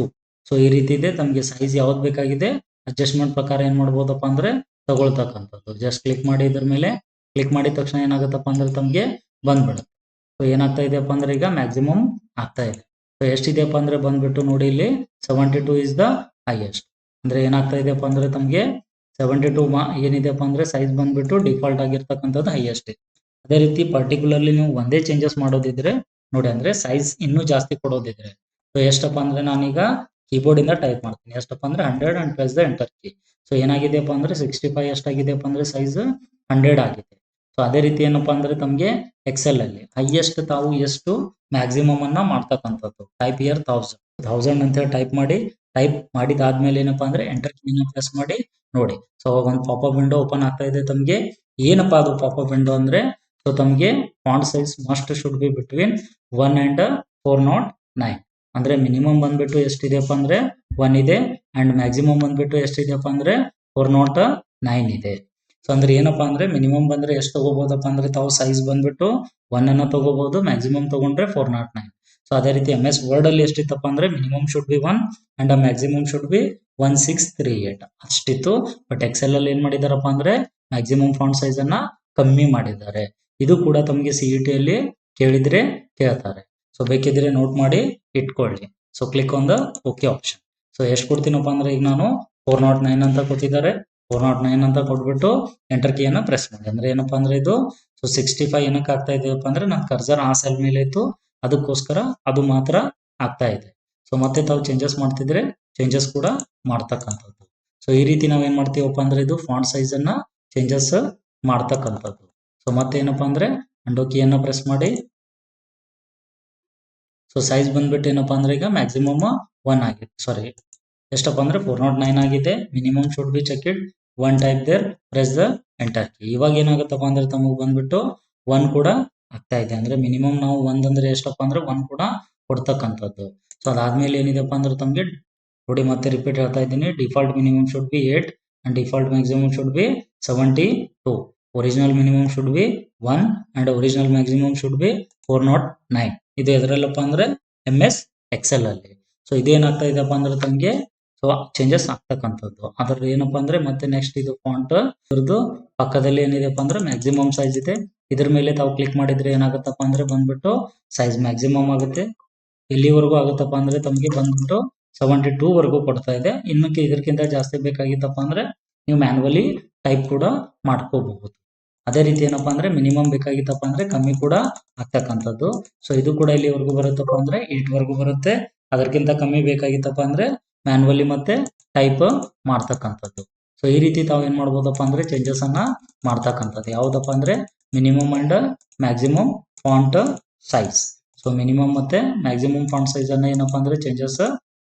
So ಈ ರೀತಿ ಇದೆ. ತಮಗೆ ಸೈಜ್ ಯಾವ್ದು ಬೇಕಾಗಿದೆ ಅಡ್ಜಸ್ಟ್ಮೆಂಟ್ ಪ್ರಕಾರ ಏನ್ ಮಾಡ್ಬೋದಪ್ಪ ಅಂದ್ರೆ ತಗೊಳ್ತಕ್ಕಂಥದ್ದು. ಜಸ್ಟ್ ಕ್ಲಿಕ್ ಮಾಡಿ ಇದ್ರ ಮೇಲೆ ಕ್ಲಿಕ್ ಮಾಡಿದ ತಕ್ಷಣ ಏನಾಗುತ್ತಪ್ಪ ಅಂದ್ರೆ ತಮಗೆ ಬಂದ್ಬಿಡುತ್ತೆ. ಸೊ ಏನಾಗ್ತಾ ಇದೆಯಪ್ಪ ಅಂದ್ರೆ ಈಗ ಮ್ಯಾಕ್ಸಿಮಮ್ ಆಗ್ತಾ ಇದೆ. ಸೊ ಎಷ್ಟಿದೆಯಪ್ಪ ಅಂದ್ರೆ ಬಂದ್ಬಿಟ್ಟು ನೋಡಿ ಇಲ್ಲಿ 72 ಇಸ್ ದ ಹೈಯೆಸ್ಟ್. ಅಂದ್ರೆ ಏನಾಗ್ತಾ ಇದೆಯಪ್ಪ ಅಂದ್ರೆ ತಮಗೆ 72 ಏನಿದೆಯಪ್ಪ ಅಂದ್ರೆ ಸೈಜ್ ಬಂದ್ಬಿಟ್ಟು ಡಿಫಾಲ್ಟ್ ಆಗಿರ್ತಕ್ಕಂಥದ್ದು ಹೈಯೆಸ್ಟ್ ಇದೆ. ಅದೇ ರೀತಿ ಪರ್ಟಿಕ್ಯುಲರ್ಲಿ ನೀವು ಒಂದೇ ಚೇಂಜಸ್ ಮಾಡೋದಿದ್ರೆ ನೋಡಿ ಅಂದ್ರೆ ಸೈಜ್ ಇನ್ನೂ ಜಾಸ್ತಿ ಕೊಡೋದಿದ್ರೆ ಸೊ ಎಷ್ಟಪ್ಪ ಅಂದ್ರೆ ನಾನೀಗ ಕೀಬೋರ್ಡ್ ಇಂದ ಟೈಪ್ ಮಾಡ್ತೀನಿ. ಎಷ್ಟಪ್ಪ ಅಂದ್ರೆ 100 and press the enter key. So ಏನಾಗಿದೆಯಪ್ಪ ಅಂದ್ರೆ 65 ಎಷ್ಟಾಗಿದೆಯಪ್ಪ ಅಂದ್ರೆ ಸೈಜ್ 100 ಆಗಿದೆ. ಸೊ ಅದೇ ರೀತಿ ಏನಪ್ಪಾ ಅಂದ್ರೆ ತಮಗೆ ಎಕ್ಸೆಲ್ ಅಲ್ಲಿ ಹೈಯೆಸ್ಟ್ ತಾವು ಎಷ್ಟು ಮ್ಯಾಕ್ಸಿಮಮ್ ಅನ್ನ ಮಾಡ್ತಕ್ಕಂಥದ್ದು ಟೈಪ್ ಇಯರ್ 1000 ಅಂತ ಹೇಳಿ ಟೈಪ್ ಮಾಡಿದಾದ್ಮೇಲೆ ಏನಪ್ಪಾ ಅಂದ್ರೆ ಎಂಟರ್ ಕೀನ ಪ್ರೆಸ್ ಮಾಡಿ ನೋಡಿ. ಸೊ ಒಂದು ಪಾಪಪ್ ವಿಂಡೋ ಓಪನ್ ಆಗ್ತಾ ಇದೆ ತಮಗೆ. ಏನಪ್ಪಾ ಅದು ಪಾಪಪ್ ವಿಂಡೋ ಅಂದ್ರೆ ಸೊ ತಮಗೆ font size must should be between 1 and 409. ಅಂದ್ರೆ ಮಿನಿಮಮ್ ಬಂದ್ಬಿಟ್ಟು ಎಷ್ಟಿದೆಯಪ್ಪ ಅಂದ್ರೆ 1 ಇದೆ ಅಂಡ್ ಮ್ಯಾಕ್ಸಿಮಮ್ ಬಂದ್ಬಿಟ್ಟು ಎಷ್ಟಿದೆಯಪ್ಪ ಅಂದ್ರೆ 409 ಇದೆ. ಸೊ ಅಂದ್ರೆ ಏನಪ್ಪಾ ಅಂದ್ರೆ ಮಿನಿಮಮ್ ಬಂದ್ರೆ ಎಷ್ಟು ತಗೋಬಹುದಪ್ಪ ಅಂದ್ರೆ ತಾವು ಸೈಜ್ ಬಂದ್ಬಿಟ್ಟು 1 ಅನ್ನ ತಗೋಬಹುದು, ಮ್ಯಾಕ್ಸಿಮಮ್ ತಗೊಂಡ್ರೆ 409. ಸೊ ಅದೇ ರೀತಿ MS ವರ್ಡ್ ಅಲ್ಲಿ ಎಷ್ಟಿತ್ತಪ್ಪ ಅಂದ್ರೆ minimum should be 1 and maximum should be 1638 ಅಷ್ಟಿತ್ತು. ಬಟ್ ಎಕ್ಸೆಲ್ ಅಲ್ಲಿ ಏನ್ ಮಾಡಿದಾರಪ್ಪ ಅಂದ್ರೆ ಮ್ಯಾಕ್ಸಿಮಮ್ ಫಾಂಟ್ ಸೈಜ್ ಅನ್ನ ಕಮ್ಮಿ ಮಾಡಿದ್ದಾರೆ. ಇದು ಕೂಡ ತಮಗೆ CET ಅಲ್ಲಿ ಕೇಳಿದ್ರೆ ಕೇಳ್ತಾರೆ. ಸೊ ಬೇಕಿದ್ರೆ ನೋಟ್ ಮಾಡಿ ಇಟ್ಕೊಳ್ಳಿ. So click on the okay option. So ಎಷ್ಟು ಕೊಡ್ತೀನಪ್ಪ ಅಂದ್ರೆ ಈಗ ನಾನು 409 ಅಂತ ಕೊಟ್ಟಿದ್ದಾರೆ. 409 ಅಂತ ಕೊಟ್ಬಿಟ್ಟು ಎಂಟರ್ ಕೀಯನ್ನ ಪ್ರೆಸ್ ಮಾಡಿ. ಅಂದ್ರೆ ಏನಪ್ಪಾ ಅಂದ್ರೆ ಇದು ಸೊ 65 ಏನಕ್ಕೆ ಆಗ್ತಾ ಇದೆಯಪ್ಪ ಅಂದ್ರೆ ನನ್ನ ಕರ್ಸರ್ ಆ ಸೆಲ್ ಮೇಲೆ ಇತ್ತು, ಅದಕ್ಕೋಸ್ಕರ ಅದು ಮಾತ್ರ ಆಗ್ತಾ ಇದೆ. ಸೊ ಮತ್ತೆ ತಾವು ಚೇಂಜಸ್ ಮಾಡ್ತಿದ್ರೆ ಚೇಂಜಸ್ ಕೂಡ ಮಾಡ್ತಕ್ಕಂಥದ್ದು. ಸೊ ಈ ರೀತಿ ನಾವ್ ಏನ್ ಮಾಡ್ತೀವಪ್ಪ ಅಂದ್ರೆ ಇದು ಫಾಂಟ್ ಸೈಜ್ ಅನ್ನ ಚೇಂಜಸ್ ಮಾಡ್ತಕ್ಕಂಥದ್ದು. ಸೊ ಮತ್ತೆ ಏನಪ್ಪಾ ಅಂದ್ರೆ ಅಂಡೋ ಕೀಯನ್ನ ಪ್ರೆಸ್ ಮಾಡಿ, ಸೊ ಸೈಜ್ ಬಂದ್ಬಿಟ್ಟು ಏನಪ್ಪಾ ಅಂದ್ರೆ ಈಗ ಮ್ಯಾಕ್ಸಿಮಮ್ 1 ಆಗಿದೆ, ಸಾರಿ ಎಷ್ಟಪ್ಪ ಅಂದ್ರೆ 409 ಆಗಿದೆ. Minimum should be check it 1 type there, press the enter key. ಇವಾಗ ಏನಾಗುತ್ತಪ್ಪ ಅಂದ್ರೆ ತಮಗೆ ಬಂದ್ಬಿಟ್ಟು 1 ಕೂಡ ಆಗ್ತಾ ಇದೆ. ಅಂದ್ರೆ ಮಿನಿಮಮ್ ನಾವು 1 ಅಂದ್ರೆ ಎಷ್ಟಪ್ಪ ಅಂದ್ರೆ 1 ಕೂಡ ಕೊಡ್ತಕ್ಕಂಥದ್ದು. ಸೊ ಅದಾದ್ಮೇಲೆ ಏನಿದೆಪ್ಪ ಅಂದ್ರೆ ತಮಗೆ ನೋಡಿ ಮತ್ತೆ ರಿಪೀಟ್ ಹೇಳ್ತಾ ಇದ್ದೀನಿ, default minimum should B 8 and default maximum should B 72. Original minimum should be 1 and original maximum should B 409. ಇದು ಎದರಲ್ಲಪ್ಪ ಅಂದ್ರೆ MS Excel ಅಲ್ಲಿ. ಸೊ ಇದೇನಾಗ್ತಾ ಇದೆಯಪ್ಪ ಅಂದ್ರೆ ತಮಗೆ ಸೊ ಚೇಂಜಸ್ ಆಗ್ತಕ್ಕಂಥದ್ದು. ಅದ್ರ ಏನಪ್ಪಾ ಅಂದ್ರೆ ಮತ್ತೆ ನೆಕ್ಸ್ಟ್ ಇದು ಫಾಂಟ್ ಇದ್ರದ್ದು ಪಕ್ಕದಲ್ಲಿ ಏನಿದೆಪ್ಪ ಅಂದ್ರೆ ಮ್ಯಾಕ್ಸಿಮಮ್ ಸೈಜ್ ಇದೆ. ಇದ್ರ ಮೇಲೆ ತಾವು ಕ್ಲಿಕ್ ಮಾಡಿದ್ರೆ ಏನಾಗುತ್ತಪ್ಪ ಅಂದ್ರೆ ಬಂದ್ಬಿಟ್ಟು ಸೈಜ್ ಮ್ಯಾಕ್ಸಿಮಮ್ ಆಗುತ್ತೆ. ಎಲ್ಲಿವರೆಗೂ ಆಗುತ್ತಪ್ಪ ಅಂದ್ರೆ ತಮಗೆ ಬಂದ್ಬಿಟ್ಟು 72 ವರೆಗೂ ಕೊಡ್ತಾ ಇದೆ. ಇನ್ನಕ್ಕೆ ಇದಕ್ಕಿಂತ ಜಾಸ್ತಿ ಬೇಕಾಗಿತ್ತಪ್ಪ ಅಂದ್ರೆ ನೀವು ಮ್ಯಾನ್ಯುವಲಿ ಟೈಪ್ ಕೂಡ ಮಾಡ್ಕೋಬಹುದು. ಅದೇ ರೀತಿ ಏನಪ್ಪಾ ಅಂದ್ರೆ ಮಿನಿಮಮ್ ಬೇಕಾಗಿತ್ತಪ್ಪ ಅಂದ್ರೆ ಕಮ್ಮಿ ಕೂಡ ಆಗ್ತಕ್ಕಂಥದ್ದು. ಸೊ ಇದು ಕೂಡ ಇಲ್ಲಿವರೆಗೂ ಬರುತ್ತಪ್ಪ ಅಂದ್ರೆ 8 ವರೆಗೂ ಬರುತ್ತೆ. ಅದಕ್ಕಿಂತ ಕಮ್ಮಿ ಬೇಕಾಗಿತ್ತಪ್ಪ ಅಂದ್ರೆ ಮ್ಯಾನ್ಯುವಲಿ ಮತ್ತೆ ಟೈಪ್ ಮಾಡ್ತಕ್ಕಂಥದ್ದು. ಸೊ ಈ ರೀತಿ ತಾವು ಏನ್ ಮಾಡ್ಬೋದಪ್ಪ ಅಂದ್ರೆ ಚೇಂಜಸ್ ಅನ್ನ ಮಾಡ್ತಕ್ಕಂಥದ್ದು. ಯಾವ್ದಪ್ಪ ಅಂದ್ರೆ minimum and maximum font size. So minimum ಮತ್ತೆ ಮ್ಯಾಕ್ಸಿಮಮ್ ಫಾಂಟ್ ಸೈಜ್ ಅನ್ನ ಏನಪ್ಪಾ ಅಂದ್ರೆ ಚೇಂಜಸ್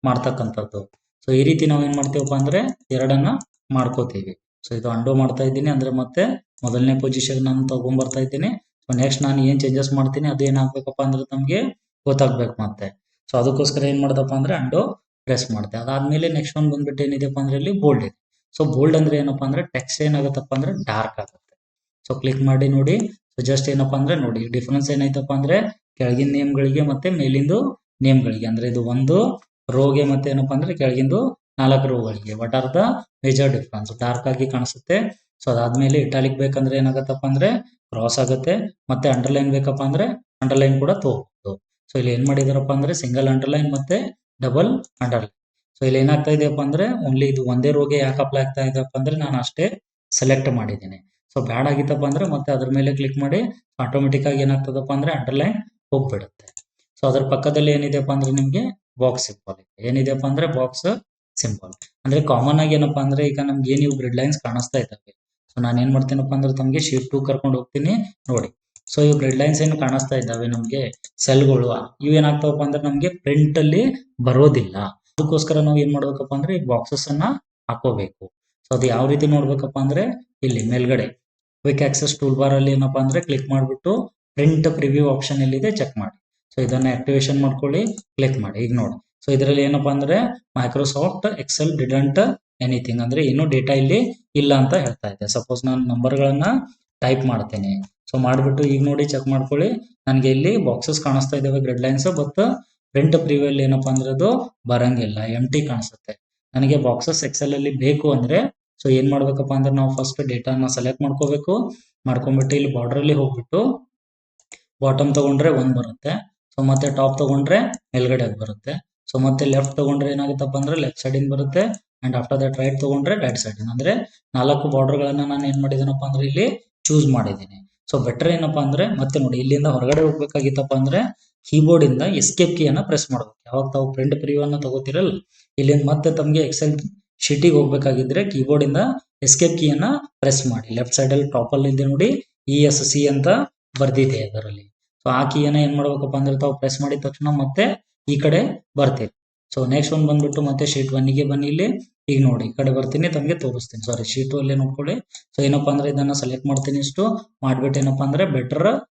ಮಾಡ್ತಕ್ಕಂಥದ್ದು. ಸೊ ಈ ರೀತಿ ನಾವ್ ಏನ್ ಮಾಡ್ತೀವಪ್ಪ ಅಂದ್ರೆ ಎರಡನ್ನ ಮಾಡ್ಕೋತೀವಿ. ಸೊ ಇದು ಅಂಡೋ ಮಾಡ್ತಾ ಇದ್ದೀನಿ ಅಂದ್ರೆ ಮತ್ತೆ ಮೊದಲನೇ ಪೊಸಿಷನ್ ನಾನು ತಗೊಂಡ್ ಬರ್ತಾ ಇದ್ದೀನಿ. ಸೊ ನೆಕ್ಸ್ಟ್ ನಾನು ಏನ್ ಚೇಂಜಸ್ ಮಾಡ್ತೀನಿ ಅದು ಏನಾಗ್ಬೇಕಪ್ಪ ಅಂದ್ರೆ ನಮ್ಗೆ ಗೊತ್ತಾಗ್ಬೇಕು ಮತ್ತೆ. ಸೊ ಅದಕ್ಕೋಸ್ಕರ ಏನ್ ಮಾಡ್ದಪ್ಪ ಅಂದ್ರೆ ಅಂಡೋ ಪ್ರೆಸ್ ಮಾಡಿದೆ. ಅದಾದ್ಮೇಲೆ ನೆಕ್ಸ್ಟ್ ಒಂದು ಬಂದ್ಬಿಟ್ಟು ಏನಿದೆಪ್ಪ ಅಂದ್ರೆ ಇಲ್ಲಿ ಬೋಲ್ಡ್ ಇದೆ. ಸೊ ಬೋಲ್ಡ್ ಅಂದ್ರೆ ಏನಪ್ಪಾ ಅಂದ್ರೆ ಟೆಕ್ಸ್ಟ್ ಏನಾಗುತ್ತಪ್ಪ ಅಂದ್ರೆ ಡಾರ್ಕ್ ಆಗುತ್ತೆ. ಸೊ ಕ್ಲಿಕ್ ಮಾಡಿ ನೋಡಿ. ಸೊ ಜಸ್ಟ್ ಏನಪ್ಪಾ ಅಂದ್ರೆ ನೋಡಿ ಡಿಫ್ರೆನ್ಸ್ ಏನೈತಪ್ಪ ಅಂದ್ರೆ ಕೆಳಗಿನ ನೇಮ್ಗಳಿಗೆ ಮತ್ತೆ ಮೇಲಿಂದು ನೇಮ್ಗಳಿಗೆ, ಅಂದ್ರೆ ಇದು ಒಂದು ರೋಗೆ ಮತ್ತೆ ಏನಪ್ಪಾ ಅಂದ್ರೆ ಕೆಳಗಿಂದು 4 ರೋಗಳಿಗೆ. What are the major difference? Dark ಆಗಿ ಕಾಣಿಸುತ್ತೆ. ಸೊ ಅದಾದ್ಮೇಲೆ ಇಟಾಲಿಕ್ ಬೇಕಂದ್ರೆ ಏನಾಗತ್ತಪ್ಪ ಅಂದ್ರೆ ಕ್ರಾಸ್ ಆಗುತ್ತೆ. ಮತ್ತೆ ಅಂಡರ್ಲೈನ್ ಬೇಕಪ್ಪ ಅಂದ್ರೆ ಅಂಡರ್ಲೈನ್ ಕೂಡ ತಗೋಬಹುದು. ಸೊ ಇಲ್ಲಿ ಏನ್ ಮಾಡಿದಾರಪ್ಪ ಅಂದ್ರೆ ಸಿಂಗಲ್ ಅಂಡರ್ಲೈನ್ ಮತ್ತೆ ಡಬಲ್ ಅಂಡರ್ಲೈನ್. ಸೊ ಇಲ್ಲಿ ಏನಾಗ್ತಾ ಇದೆಯಪ್ಪ ಅಂದ್ರೆ ಓನ್ಲಿ ಇದು ಒಂದೇ ರೋಗೆ ಯಾಕೆ ಅಪ್ಲೈ ಆಗ್ತಾ ಇದೆಯಪ್ಪ ಅಂದ್ರೆ ನಾನು ಅಷ್ಟೇ ಸೆಲೆಕ್ಟ್ ಮಾಡಿದ್ದೀನಿ. ಸೊ ಬ್ಯಾಡ್ ಆಗಿತ್ತಪ್ಪ ಅಂದ್ರೆ ಮತ್ತೆ ಅದ್ರ ಮೇಲೆ ಕ್ಲಿಕ್ ಮಾಡಿ ಆಟೋಮೆಟಿಕ್ ಆಗಿ ಏನಾಗ್ತದಪ್ಪ ಅಂದ್ರೆ ಅಂಡರ್ಲೈನ್ ಹೋಗ್ಬಿಡುತ್ತೆ. ಸೊ ಅದ್ರ ಪಕ್ಕದಲ್ಲಿ ಏನಿದೆಪ್ಪ ಅಂದ್ರೆ ನಿಮ್ಗೆ ಬಾಕ್ಸ್ ಸಿಂಬಲ್ ಏನಿದೆಪ್ಪ ಅಂದ್ರೆ ಬಾಕ್ಸ್ ಸಿಂಬಲ್. ಅಂದ್ರೆ ಕಾಮನ್ ಆಗಿ ಏನಪ್ಪಾ ಅಂದ್ರೆ ಈಗ ನಮ್ಗೆ ಏನ್ ಇವು ಗ್ರಿಡ್ ಲೈನ್ಸ್ ಕಾಣಿಸ್ತಾ ಇದ್ದಾವೆ. ಸೊ ನಾನು ಏನ್ ಮಾಡ್ತೀನಪ್ಪ ಅಂದ್ರೆ ತಮಗೆ ಶೀಟ್ 2 ಕರ್ಕೊಂಡು ಹೋಗ್ತೀನಿ ನೋಡಿ. ಸೊ ಇವು ಗ್ರಿಡ್ ಲೈನ್ಸ್ ಏನು ಕಾಣಿಸ್ತಾ ಇದ್ದಾವೆ ನಮ್ಗೆ ಸೆಲ್ಗಳು, ಇವು ಏನಾಗ್ತಾವಪ್ಪ ಅಂದ್ರೆ ನಮ್ಗೆ ಪ್ರಿಂಟ್ ಅಲ್ಲಿ ಬರೋದಿಲ್ಲ. ಅದಕ್ಕೋಸ್ಕರ ನಾವು ಏನ್ ಮಾಡ್ಬೇಕಪ್ಪ ಅಂದ್ರೆ ಈ ಬಾಕ್ಸಸ್ ಅನ್ನ ಹಾಕೋಬೇಕು. ಸೊ ಅದು ಯಾವ ರೀತಿ ನೋಡ್ಬೇಕಪ್ಪ ಅಂದ್ರೆ ಇಲ್ಲಿ ಮೇಲ್ಗಡೆ ಕ್ವಿಕ್ ಆಕ್ಸೆಸ್ ಟೂಲ್ ಬಾರ್ ಅಲ್ಲಿ ಏನಪ್ಪಾ ಅಂದ್ರೆ ಕ್ಲಿಕ್ ಮಾಡ್ಬಿಟ್ಟು ಪ್ರಿಂಟ್ ಪ್ರಿವ್ಯೂ ಆಪ್ಷನ್ ಎಲ್ಲಿದೆ ಚೆಕ್ ಮಾಡಿ. ಸೊ ಇದನ್ನ ಆಕ್ಟಿವೇಶನ್ ಮಾಡ್ಕೊಳ್ಳಿ, ಕ್ಲಿಕ್ ಮಾಡಿ. ಈಗ ನೋಡಿ ಸೊ ಇದರಲ್ಲಿ ಏನಪ್ಪಾ ಅಂದ್ರೆ ಮೈಕ್ರೋಸಾಫ್ಟ್ ಎಕ್ಸೆಲ್ ಡಿಡಂಟ್ ಎನಿಥಿಂಗ್ ಅಂದ್ರೆ ಏನು ಡೇಟಾ ಇಲ್ಲಿ ಇಲ್ಲ ಅಂತ ಹೇಳ್ತಾ ಇದೆ. ಸಪೋಸ್ ನಾನು ನಂಬರ್ಗಳನ್ನ ಟೈಪ್ ಮಾಡ್ತೇನೆ. ಸೊ ಮಾಡ್ಬಿಟ್ಟು ಈಗ ನೋಡಿ ಚೆಕ್ ಮಾಡ್ಕೊಳ್ಳಿ, ನನಗೆ ಇಲ್ಲಿ ಬಾಕ್ಸಸ್ ಕಾಣಿಸ್ತಾ ಇದಾವೆ grid lines, but print preview ಅಲ್ಲಿ ಏನಪ್ಪಾ ಅಂದ್ರೆ ಅದು ಬರಂಗಿಲ್ಲ, ಎಂಟಿ ಕಾಣಿಸುತ್ತೆ. ನನಗೆ ಬಾಕ್ಸಸ್ ಎಕ್ಸೆಲ್ ಅಲ್ಲಿ ಬೇಕು ಅಂದ್ರೆ ಸೊ ಏನ್ ಮಾಡ್ಬೇಕಪ್ಪ ಅಂದ್ರೆ ನಾವು ಫಸ್ಟ್ ಡೇಟಾನ ಸೆಲೆಕ್ಟ್ ಮಾಡ್ಕೋಬೇಕು. ಮಾಡ್ಕೊಂಡ್ಬಿಟ್ಟು ಇಲ್ಲಿ ಬಾರ್ಡರ್ ಅಲ್ಲಿ ಹೋಗ್ಬಿಟ್ಟು ಬಾಟಮ್ ತಗೊಂಡ್ರೆ 1 ಬರುತ್ತೆ. ಸೊ ಮತ್ತೆ ಟಾಪ್ ತಗೊಂಡ್ರೆ ಮೇಲ್ಗಡೆ ಬರುತ್ತೆ. ಸೊ ಮತ್ತೆ ಲೆಫ್ಟ್ ತಗೊಂಡ್ರೆ ಏನಾಗುತ್ತಪ್ಪ ಅಂದ್ರೆ ಲೆಫ್ಟ್ ಸೈಡ್ ಇಂದ ಬರುತ್ತೆ. ಅಂಡ್ ಆಫ್ಟರ್ ದಟ್ ರೈಟ್ ತಗೊಂಡ್ರೆ ರೈಟ್ ಸೈಡ್ ಇಂದ. ಅಂದ್ರೆ 4 ಬಾರ್ಡರ್ ಗಳನ್ನ ನಾನು ಏನ್ ಮಾಡಿದ್ದೀನಪ್ಪ ಅಂದ್ರೆ ಇಲ್ಲಿ ಚೂಸ್ ಮಾಡಿದ್ದೀನಿ. ಸೊ ಬೆಟರ್ ಏನಪ್ಪಾ ಅಂದ್ರೆ ಮತ್ತೆ ನೋಡಿ ಇಲ್ಲಿಂದ ಹೊರಗಡೆ ಹೋಗ್ಬೇಕಾಗಿತ್ತಪ್ಪ ಅಂದ್ರೆ ಕೀಬೋರ್ಡ್ ಇಂದ ಎಸ್ಕೇಪ್ ಕೀ ಅನ್ನ ಪ್ರೆಸ್ ಮಾಡ್ಬೇಕು. ಯಾವಾಗ ತಾವು ಪ್ರಿಂಟ್ ಪ್ರಿವ್ಯೂ ಅನ್ನ ತಗೋತಿರಲ್ಲ, ಇಲ್ಲಿಂದ ಮತ್ತೆ ತಮಗೆ ಎಕ್ಸೆಲ್ ಶೀಟಿಗೆ ಹೋಗ್ಬೇಕಾಗಿದ್ರೆ ಕೀಬೋರ್ಡ್ ಇಂದ ಎಸ್ಕೇಪ್ ಕೀ ಅನ್ನ ಪ್ರೆಸ್ ಮಾಡಿ. ಲೆಫ್ಟ್ ಸೈಡ್ ಅಲ್ಲಿ ಟಾಪ್ ಅಲ್ಲಿ ಇದೆ ನೋಡಿ ESC ಅಂತ ಬರ್ದಿದೆ ಅದರಲ್ಲಿ. ಸೊ ಆ ಕೀಯನ್ನ ಏನ್ ಮಾಡ್ಬೇಕಪ್ಪ ಅಂದ್ರೆ ತಾವು ಪ್ರೆಸ್ ಮಾಡಿದ ತಕ್ಷಣ ಮತ್ತೆ ಈ ಕಡೆ ಬರ್ತೀರಿ. ಸೊ ನೆಕ್ಸ್ಟ್ ಒಂದು ಬಂದ್ಬಿಟ್ಟು ಮತ್ತೆ ಶೀಟ್ 1 ಗೆ ಬನ್ನಿ. ಇಲ್ಲಿ ಈಗ ನೋಡಿ ಈ ಕಡೆ ಬರ್ತೀನಿ, ತಮಗೆ ತೋರಿಸ್ತೀನಿ. ಸಾರಿ ಶೀಟ್ 2 ಅಲ್ಲೇ ನೋಡ್ಕೊಳ್ಳಿ. ಸೊ ಏನಪ್ಪಾ ಅಂದ್ರೆ ಇದನ್ನ ಸೆಲೆಕ್ಟ್ ಮಾಡ್ತೀನಿ, ಇಷ್ಟು ಮಾಡ್ಬಿಟ್ಟು ಏನಪ್ಪಾ ಅಂದ್ರೆ better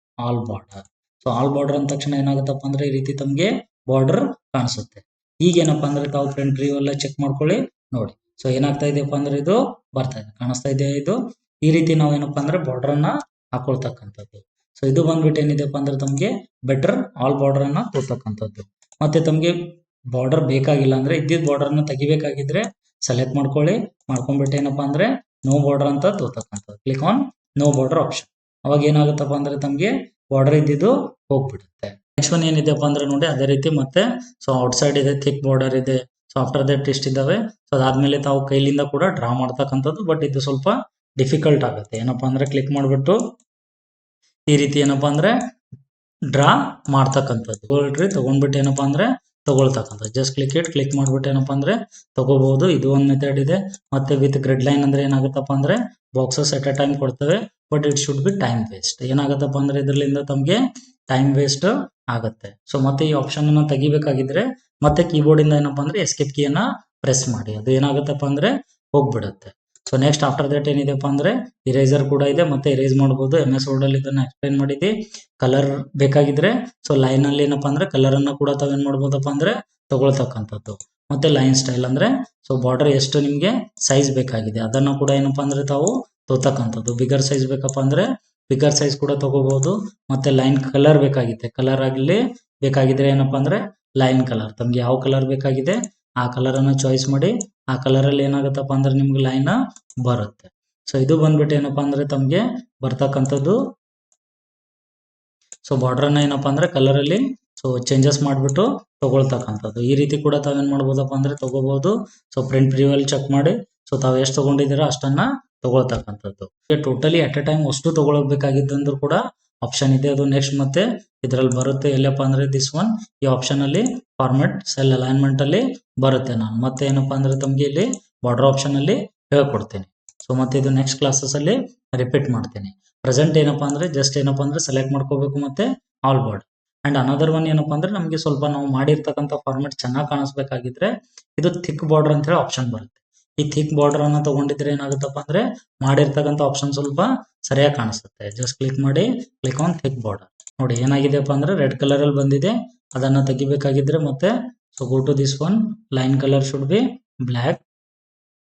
all border. So all border ಅಂದ ತಕ್ಷಣ ಏನಾಗುತ್ತಪ್ಪ ಅಂದ್ರೆ ಈ ರೀತಿ ತಮಗೆ ಬಾರ್ಡರ್ ಕಾಣಿಸುತ್ತೆ. ಈಗ ಏನಪ್ಪಾ ಅಂದ್ರೆ ತಾವು ಪ್ರಿಂಟ್ ರಿವ್ಯೂ ಎಲ್ಲ ಚೆಕ್ ಮಾಡ್ಕೊಳ್ಳಿ ನೋಡಿ. ಸೊ ಏನಾಗ್ತಾ ಇದೆಯಪ್ಪ ಅಂದ್ರೆ ಇದು ಬರ್ತಾ ಇದೆ, ಕಾಣಿಸ್ತಾ ಇದೆ ಇದು. ಈ ರೀತಿ ನಾವು ಏನಪ್ಪಾ ಅಂದ್ರೆ ಬಾರ್ಡರ್ ಅನ್ನ ಹಾಕೊಳ್ತಕ್ಕಂಥದ್ದು. ಸೊ ಇದು ಬಂದ್ಬಿಟ್ಟು ಏನಿದೆಪ್ಪ ಅಂದ್ರೆ ತಮಗೆ ಬೆಟರ್ ಆಲ್ ಬಾರ್ಡರ್ ಅನ್ನ ಕೊಡ್ತಕ್ಕಂಥದ್ದು. ಮತ್ತೆ ತಮಗೆ ಬಾರ್ಡರ್ ಬೇಕಾಗಿಲ್ಲ ಅಂದ್ರೆ ಇದ್ದಿದ್ ಬಾರ್ಡರ್ ಅನ್ನ ತೆಗಿಬೇಕಾಗಿದ್ರೆ ಸೆಲೆಕ್ಟ್ ಮಾಡ್ಕೊಳ್ಳಿ. ಮಾಡ್ಕೊಂಡ್ಬಿಟ್ಟು ಏನಪ್ಪಾ ಅಂದ್ರೆ ನೋ ಬಾರ್ಡರ್ ಅಂತ ತೋರ್ತಕ್ಕಂಥದ್ದು. Click on no border option. ಅವಾಗ ಏನಾಗುತ್ತಪ್ಪ ಅಂದ್ರೆ ತಮಗೆ ಬಾರ್ಡರ್ ಇದ್ದಿದ್ದು ಹೋಗ್ಬಿಡುತ್ತೆ. ನೆಕ್ಸ್ಟ್ ಒನ್ ಏನಿದೆಪ್ಪ ಅಂದ್ರೆ ನೋಡಿ ಅದೇ ರೀತಿ ಮತ್ತೆ ಸೊ ಔಟ್ ಸೈಡ್ ಇದೆ, ಥಿಕ್ ಬಾರ್ಡರ್ ಇದೆ. ಸೊ ಆಫ್ಟರ್ ದಟ್ ಇಷ್ಟ ಇದಾವೆ. ಸೊ ಅದಾದ್ಮೇಲೆ ತಾವು ಕೈಲಿಂದ ಕೂಡ ಡ್ರಾ ಮಾಡ್ತಕ್ಕಂಥದ್ದು. ಬಟ್ ಇದು ಸ್ವಲ್ಪ ಡಿಫಿಕಲ್ಟ್ ಆಗುತ್ತೆ. ಏನಪ್ಪಾ ಅಂದ್ರೆ ಕ್ಲಿಕ್ ಮಾಡ್ಬಿಟ್ಟು ಈ ರೀತಿ ಏನಪ್ಪಾ ಅಂದ್ರೆ ಡ್ರಾ ಮಾಡ್ತಕ್ಕಂಥದ್ದು. ತಗೊಂಡ್ಬಿಟ್ಟು ಏನಪ್ಪಾ ಅಂದ್ರೆ ತಗೊಳ್ತಕ್ಕಂಥದ್ದು. ಜಸ್ಟ್ ಕ್ಲಿಕ್ ಮಾಡ್ಬಿಟ್ಟು ಏನಪ್ಪಾ ಅಂದ್ರೆ ತಗೋಬಹುದು. ಇದು ಒಂದು ಮೆಥಡ್ ಇದೆ. ಮತ್ತೆ ವಿತ್ ಗ್ರಿಡ್ ಲೈನ್ ಅಂದ್ರೆ ಏನಾಗುತ್ತಪ್ಪ ಅಂದ್ರೆ ಬಾಕ್ಸಸ್ ಎಟ್ ಎ ಟೈಮ್ ಕೊಡ್ತೇವೆ, but it should be time waste. ಏನಾಗುತ್ತಪ್ಪ ಅಂದ್ರೆ ಇದರಿಂದ ತಮಗೆ ಟೈಮ್ ವೇಸ್ಟ್ ಆಗುತ್ತೆ. ಸೊ ಮತ್ತೆ ಈ ಆಪ್ಷನ್ ಅನ್ನ ತೆಗಿಬೇಕಾಗಿದ್ರೆ ಮತ್ತೆ ಕೀಬೋರ್ಡ್ ಇಂದ ಏನಪ್ಪಾ ಅಂದ್ರೆ ಎಸ್ಕೇಪ್ ಕೀಯನ್ನ ಪ್ರೆಸ್ ಮಾಡಿ. ಅದು ಏನಾಗುತ್ತಪ್ಪ ಅಂದ್ರೆ ಹೋಗ್ಬಿಡುತ್ತೆ. ಸೊ ನೆಕ್ಸ್ಟ್ ಆಫ್ಟರ್ ದಟ್ ಏನಿದೆಪ್ಪ ಅಂದ್ರೆ ಇರೇಸರ್ ಕೂಡ ಇದೆ, ಮತ್ತೆ ಇರೇಸ್ ಮಾಡಬಹುದು. MS ವರ್ಡ್ ಅಲ್ಲಿ ಇದನ್ನ ಎಕ್ಸ್ಪ್ಲೈನ್ ಮಾಡಿದ್ವಿ. ಕಲರ್ ಬೇಕಾಗಿದ್ರೆ ಸೊ ಲೈನ್ ಅಲ್ಲಿ ಏನಪ್ಪಾ ಅಂದ್ರೆ ಕಲರ್ ಅನ್ನ ಕೂಡ ತಾವೇನ್ ಮಾಡ್ಬೋದಪ್ಪ ಅಂದ್ರೆ ತಗೊಳ್ತಕ್ಕಂಥದ್ದು. ಮತ್ತೆ ಲೈನ್ ಸ್ಟೈಲ್ ಅಂದ್ರೆ ಸೊ ಬಾರ್ಡರ್ ಎಷ್ಟು ನಿಮ್ಗೆ ಸೈಜ್ ಬೇಕಾಗಿದೆ ಅದನ್ನ ಕೂಡ ಏನಪ್ಪಾ ಅಂದ್ರೆ ತಾವು ತಗೋತಕ್ಕಂಥದ್ದು. ಬಿಗರ್ ಸೈಜ್ ಬೇಕಪ್ಪ ಅಂದ್ರೆ ಬಿಗರ್ ಸೈಜ್ ಕೂಡ ತಗೋಬಹುದು. ಮತ್ತೆ ಲೈನ್ ಕಲರ್ ಕಲರ್ ಆಗಲಿ ಬೇಕಾಗಿದ್ರೆ ಏನಪ್ಪಾ ಅಂದ್ರೆ ಲೈನ್ ಕಲರ್, ತಮ್ಗೆ ಯಾವ ಕಲರ್ ಬೇಕಾಗಿದೆ ಆ ಕಲರ್ ಅನ್ನ ಚಾಯ್ಸ್ ಮಾಡಿ ಆ ಕಲರ್ ಅಲ್ಲಿ ಏನಾಗುತ್ತಪ್ಪ ಅಂದ್ರೆ ನಿಮ್ಗೆ ಲೈನ್ ಬರುತ್ತೆ. ಸೊ ಇದು ಬಂದ್ಬಿಟ್ಟು ಏನಪ್ಪಾ ಅಂದ್ರೆ ತಮ್ಗೆ ಬರ್ತಕ್ಕಂಥದ್ದು. ಸೊ ಬಾರ್ಡರ್ ಅನ್ನ ಏನಪ್ಪಾ ಅಂದ್ರೆ ಕಲರ್ ಅಲ್ಲಿ ಸೊ ಚೇಂಜಸ್ ಮಾಡ್ಬಿಟ್ಟು ತಗೊಳ್ತಕ್ಕಂಥದ್ದು. ಈ ರೀತಿ ಕೂಡ ತಾವೇನ್ ಮಾಡ್ಬೋದಪ್ಪ ಅಂದ್ರೆ ತಗೋಬಹುದು. ಸೊ ಪ್ರಿಂಟ್ ಪ್ರಿವ್ಯೂ ಅಲ್ಲಿ ಚೆಕ್ ಮಾಡಿ ಸೊ ತಾವು ಎಷ್ಟು ತಗೊಂಡಿದ್ದೀರಾ ಅಷ್ಟನ್ನ ತಗೊಳ್ತಕ್ಕಂಥದ್ದು. ಟೋಟಲಿ ಅಟ್ ಎ ಟೈಮ್ ಅಷ್ಟು ತಗೊಳ್ಬೇಕಾಗಿದ್ದಂದ್ರೂ ಕೂಡ ಆಪ್ಷನ್ ಇದೆ. ಅದು ನೆಕ್ಸ್ಟ್ ಮತ್ತೆ ಇದ್ರಲ್ಲಿ ಬರುತ್ತೆ. ಎಲ್ಲಪ್ಪ ಅಂದ್ರೆ ದಿಸ್ ಒನ್ ಈ ಆಪ್ಷನ್ ಅಲ್ಲಿ ಫಾರ್ಮೆಟ್ ಸೆಲ್ ಅಲೈನ್ಮೆಂಟ್ ಅಲ್ಲಿ ಬರುತ್ತೆ. ನಾನು ಮತ್ತೆ ಏನಪ್ಪಾ ಅಂದ್ರೆ ತಮ್ಗೆ ಇಲ್ಲಿ ಬಾರ್ಡರ್ ಆಪ್ಷನ್ ಅಲ್ಲಿ ಹೇಳ್ಕೊಡ್ತೇನೆ. ಸೊ ಮತ್ತೆ ಇದು ನೆಕ್ಸ್ಟ್ ಕ್ಲಾಸಸ್ ಅಲ್ಲಿ ರಿಪೀಟ್ ಮಾಡ್ತೇನೆ. ಪ್ರೆಸೆಂಟ್ ಏನಪ್ಪಾ ಅಂದ್ರೆ ಜಸ್ಟ್ ಏನಪ್ಪಾ ಅಂದ್ರೆ ಸೆಲೆಕ್ಟ್ ಮಾಡ್ಕೋಬೇಕು ಮತ್ತೆ all border. And another one ಏನಪ್ಪಾ ಅಂದ್ರೆ ನಮಗೆ ಸ್ವಲ್ಪ ನಾವು ಮಾಡಿರ್ತಕ್ಕಂಥ ಫಾರ್ಮೆಟ್ ಚೆನ್ನಾಗಿ ಕಾಣಿಸ್ಬೇಕಾಗಿದ್ರೆ ಇದು ಥಿಕ್ ಬಾರ್ಡರ್ ಅಂತ ಹೇಳಿ ಆಪ್ಷನ್ ಬರುತ್ತೆ. ಈ ಥಿಕ್ ಬಾರ್ಡರ್ ಅನ್ನ ತಗೊಂಡಿದ್ರೆ ಏನಾಗುತ್ತಪ್ಪ ಅಂದ್ರೆ ಮಾಡಿರ್ತಕ್ಕಂಥ ಆಪ್ಷನ್ ಸ್ವಲ್ಪ ಸರಿಯಾಗಿ ಕಾಣಿಸುತ್ತೆ. Just click on thick border. ನೋಡಿ ಏನಾಗಿದೆಪ್ಪ ಅಂದ್ರೆ ರೆಡ್ ಕಲರ್ ಅಲ್ಲಿ ಬಂದಿದೆ. ಅದನ್ನ ತೆಗಿಬೇಕಾಗಿದ್ರೆ ಮತ್ತೆ so go to this one, line colour should be black,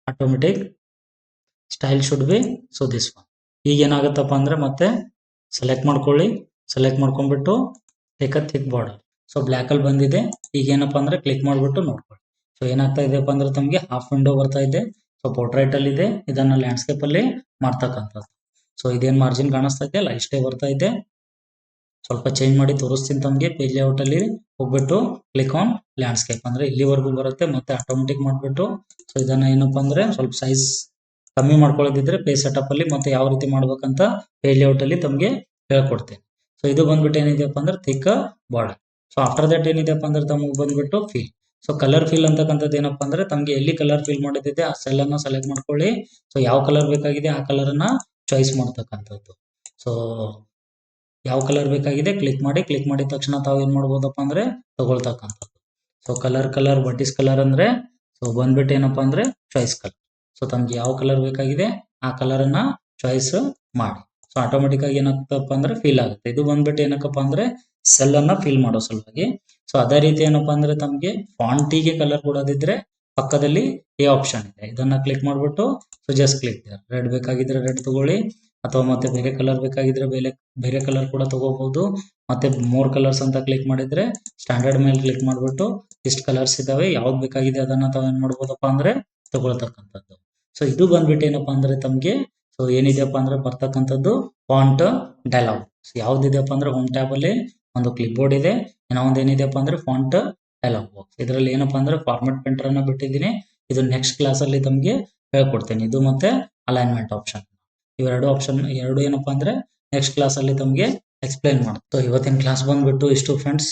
automatic style should be so this one. ಈಗ ಏನಾಗುತ್ತಪ್ಪ ಅಂದ್ರೆ ಮತ್ತೆ ಸೆಲೆಕ್ಟ್ ಮಾಡ್ಕೊಳ್ಳಿ. ಸೆಲೆಕ್ಟ್ ಮಾಡ್ಕೊಂಡ್ಬಿಟ್ಟು take a thick border. So black ಅಲ್ಲಿ ಬಂದಿದೆ. ಈಗ ಏನಪ್ಪಾ ಅಂದ್ರೆ ಕ್ಲಿಕ್ ಮಾಡ್ಬಿಟ್ಟು ನೋಡ್ಕೊಳ್ಳಿ. ಸೊ ಏನಾಗ್ತಾ ಇದೆಯಪ್ಪ ಅಂದ್ರೆ ತಮಗೆ ಹಾಫ್ ವಿಂಡೋ ಬರ್ತಾ ಇದೆ. ಸೊ ಪೋರ್ಟ್ರೈಟ್ ಅಲ್ಲಿ ಇದೆ, ಇದನ್ನ ಲ್ಯಾಂಡ್ಸ್ಕೇಪ್ ಅಲ್ಲಿ ಮಾಡ್ತಕ್ಕಂಥದ್ದು. ಸೊ ಇದೇನ್ ಮಾರ್ಜಿನ್ ಕಾಣಿಸ್ತಾ ಇದೆ ಅಲ್ಲ ಇಷ್ಟೇ ಬರ್ತಾ ಇದೆ. ಸ್ವಲ್ಪ ಚೇಂಜ್ ಮಾಡಿ ತೋರಿಸ್ತೀನಿ ತಮಗೆ. ಪೇಜ್ ಲೇಔಟ್ ಅಲ್ಲಿ ಹೋಗ್ಬಿಟ್ಟು ಕ್ಲಿಕ್ ಆನ್ ಲ್ಯಾಂಡ್ಸ್ಕೇಪ್ ಅಂದ್ರೆ ಇಲ್ಲಿವರೆಗೂ ಬರುತ್ತೆ. ಮತ್ತೆ ಆಟೋಮೆಟಿಕ್ ಮಾಡ್ಬಿಟ್ಟು ಸೊ ಇದನ್ನ ಏನಪ್ಪಾ ಅಂದ್ರೆ ಸ್ವಲ್ಪ ಸೈಜ್ ಕಮ್ಮಿ ಮಾಡ್ಕೊಳ್ಳೋದಿದ್ರೆ ಪೇಜ್ ಸೆಟಪ್ ಅಲ್ಲಿ ಮತ್ತೆ ಯಾವ ರೀತಿ ಮಾಡ್ಬೇಕಂತ ಪೇಜ್ ಲೇಔಟ್ ಅಲ್ಲಿ ತಮಗೆ ಹೇಳ್ಕೊಡ್ತೇನೆ. ಸೊ ಇದು ಬಂದ್ಬಿಟ್ಟು ಏನಿದೆಯಪ್ಪ ಅಂದ್ರೆ thick border. So after that ಏನಿದೆಯಪ್ಪ ಅಂದ್ರೆ ತಮಗೆ ಬಂದ್ಬಿಟ್ಟು ಫೀಲ್. ಸೊ ಕಲರ್ ಫೀಲ್ ಅಂತಕ್ಕಂಥದ್ದು ಏನಪ್ಪಾ ಅಂದ್ರೆ ತಮಗೆ ಎಲ್ಲಿ ಕಲರ್ ಫೀಲ್ ಮಾಡಿದೆ ಆ ಸೆಲ್ ಅನ್ನ ಸೆಲೆಕ್ಟ್ ಮಾಡ್ಕೊಳ್ಳಿ. ಸೊ ಯಾವ ಕಲರ್ ಬೇಕಾಗಿದೆ ಆ ಕಲರ್ ಅನ್ನ ಚಾಯ್ಸ್ ಮಾಡ್ತಕ್ಕಂಥದ್ದು. ಸೊ ಯಾವ ಕಲರ್ ಬೇಕಾಗಿದೆ ಕ್ಲಿಕ್ ಮಾಡಿದ ತಕ್ಷಣ ತಾವು ಏನ್ ಮಾಡ್ಬೋದಪ್ಪ ಅಂದ್ರೆ ತಗೊಳ್ತಕ್ಕಂಥದ್ದು. ಸೊ ಕಲರ್ ಬಟೀಸ್ ಕಲರ್ ಅಂದ್ರೆ ಸೊ ಬಂದ್ಬಿಟ್ಟು ಏನಪ್ಪಾ ಅಂದ್ರೆ ಚಾಯ್ಸ್ ಕಲರ್. ಸೊ ತಮ್ಗೆ ಯಾವ ಕಲರ್ ಬೇಕಾಗಿದೆ ಆ ಕಲರ್ ಅನ್ನ ಚಾಯ್ಸ್ ಮಾಡಿ. ಸೊ ಆಟೋಮೆಟಿಕ್ ಆಗಿ ಏನಾಗ್ತಪ್ಪ ಅಂದ್ರೆ ಫೀಲ್ ಆಗುತ್ತೆ. ಇದು ಬಂದ್ಬಿಟ್ಟು ಏನಕ್ಕಪ್ಪ ಅಂದ್ರೆ ಸೆಲ್ ಅನ್ನ ಫಿಲ್ ಮಾಡೋ ಸಲುವಾಗಿ. ಸೊ ಅದೇ ರೀತಿ ಏನಪ್ಪಾ ಅಂದ್ರೆ ತಮ್ಗೆ ಫಾಂಟಿಗೆ ಕಲರ್ ಕೊಡೋದಿದ್ರೆ ಪಕ್ಕದಲ್ಲಿ ಎ ಆಪ್ಷನ್ ಇದೆ, ಇದನ್ನ ಕ್ಲಿಕ್ ಮಾಡ್ಬಿಟ್ಟು ಸೊ ಜಸ್ಟ್ ಕ್ಲಿಕ್. ರೆಡ್ ಬೇಕಾಗಿದ್ರೆ ರೆಡ್ ತಗೊಳ್ಳಿ, ಅಥವಾ ಮತ್ತೆ ಬೇರೆ ಕಲರ್ ಬೇಕಾಗಿದ್ರೆ ಬೇರೆ ಕಲರ್ ಕೂಡ ತಗೋಬಹುದು. ಮತ್ತೆ ಮೋರ್ ಕಲರ್ಸ್ ಅಂತ ಕ್ಲಿಕ್ ಮಾಡಿದ್ರೆ ಸ್ಟ್ಯಾಂಡರ್ಡ್ ಮೇಲೆ ಕ್ಲಿಕ್ ಮಾಡ್ಬಿಟ್ಟು ಇಷ್ಟು ಕಲರ್ಸ್ ಇದಾವೆ, ಯಾವ್ದು ಬೇಕಾಗಿದೆ ಅದನ್ನ ತಾವೇನ್ ಮಾಡ್ಬೋದಪ್ಪ ಅಂದ್ರೆ ತಗೊಳ್ತಕ್ಕಂಥದ್ದು. ಸೊ ಇದು ಬಂದ್ಬಿಟ್ಟು ಏನಪ್ಪಾ ಅಂದ್ರೆ ತಮ್ಗೆ ಸೊ ಏನಿದೆಯಪ್ಪ ಅಂದ್ರೆ ಬರ್ತಕ್ಕಂಥದ್ದು ಫಾಂಟ್ ಡೈಲಾಗ್. ಯಾವ್ದಿದೆಯಪ್ಪ ಅಂದ್ರೆ ಹೋಮ್ ಟ್ಯಾಬ್ ಅಲ್ಲಿ ಒಂದು ಕ್ಲಿಪ್ ಬೋರ್ಡ್ ಇದೆ, ಇನ್ನೊಂದು ಏನಿದೆಯಪ್ಪ ಅಂದ್ರೆ ಫಾಂಟ್ ಡೈಲಾಗ್ ಬಾಕ್ಸ್. ಇದರಲ್ಲಿ ಏನಪ್ಪಾ ಅಂದ್ರೆ ಫಾರ್ಮೆಟ್ ಪ್ರಿಂಟರ್ ಅನ್ನ ಬಿಟ್ಟಿದ್ದೀನಿ. ಇದು ನೆಕ್ಸ್ಟ್ ಕ್ಲಾಸ್ ಅಲ್ಲಿ ತಮ್ಗೆ ಹೇಳ್ಕೊಡ್ತೇನೆ. ಇದು ಮತ್ತೆ ಅಲೈನ್ಮೆಂಟ್ ಆಪ್ಷನ್, ಇವೆರಡು ಆಪ್ಷನ್ ಎರಡು ಏನಪ್ಪಾ ಅಂದ್ರೆ ನೆಕ್ಸ್ಟ್ ಕ್ಲಾಸ್ ಅಲ್ಲಿ ತಮ್ಗೆ ಎಕ್ಸ್ಪ್ಲೈನ್ ಮಾಡ್ತೀನಿ. ಇವತ್ತಿನ ಕ್ಲಾಸ್ ಬಂದ್ಬಿಟ್ಟು ಇಷ್ಟು ಫ್ರೆಂಡ್ಸ್.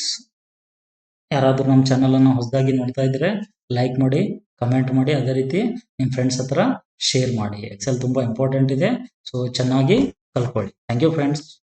ಯಾರಾದ್ರೂ ನಮ್ಮ ಚಾನಲ್ ಅನ್ನ ಹೊಸದಾಗಿ ನೋಡ್ತಾ ಇದ್ರೆ ಲೈಕ್ ಮಾಡಿ, ಕಮೆಂಟ್ ಮಾಡಿ, ಅದೇ ರೀತಿ ನಿಮ್ಮ ಫ್ರೆಂಡ್ಸ್ ಹತ್ರ ಶೇರ್ ಮಾಡಿ. ಎಕ್ಸೆಲ್ ತುಂಬಾ ಇಂಪಾರ್ಟೆಂಟ್ ಇದೆ, ಸೊ ಚೆನ್ನಾಗಿ ಕಲ್ತ್ಕೊಳ್ಳಿ. Thank you friends.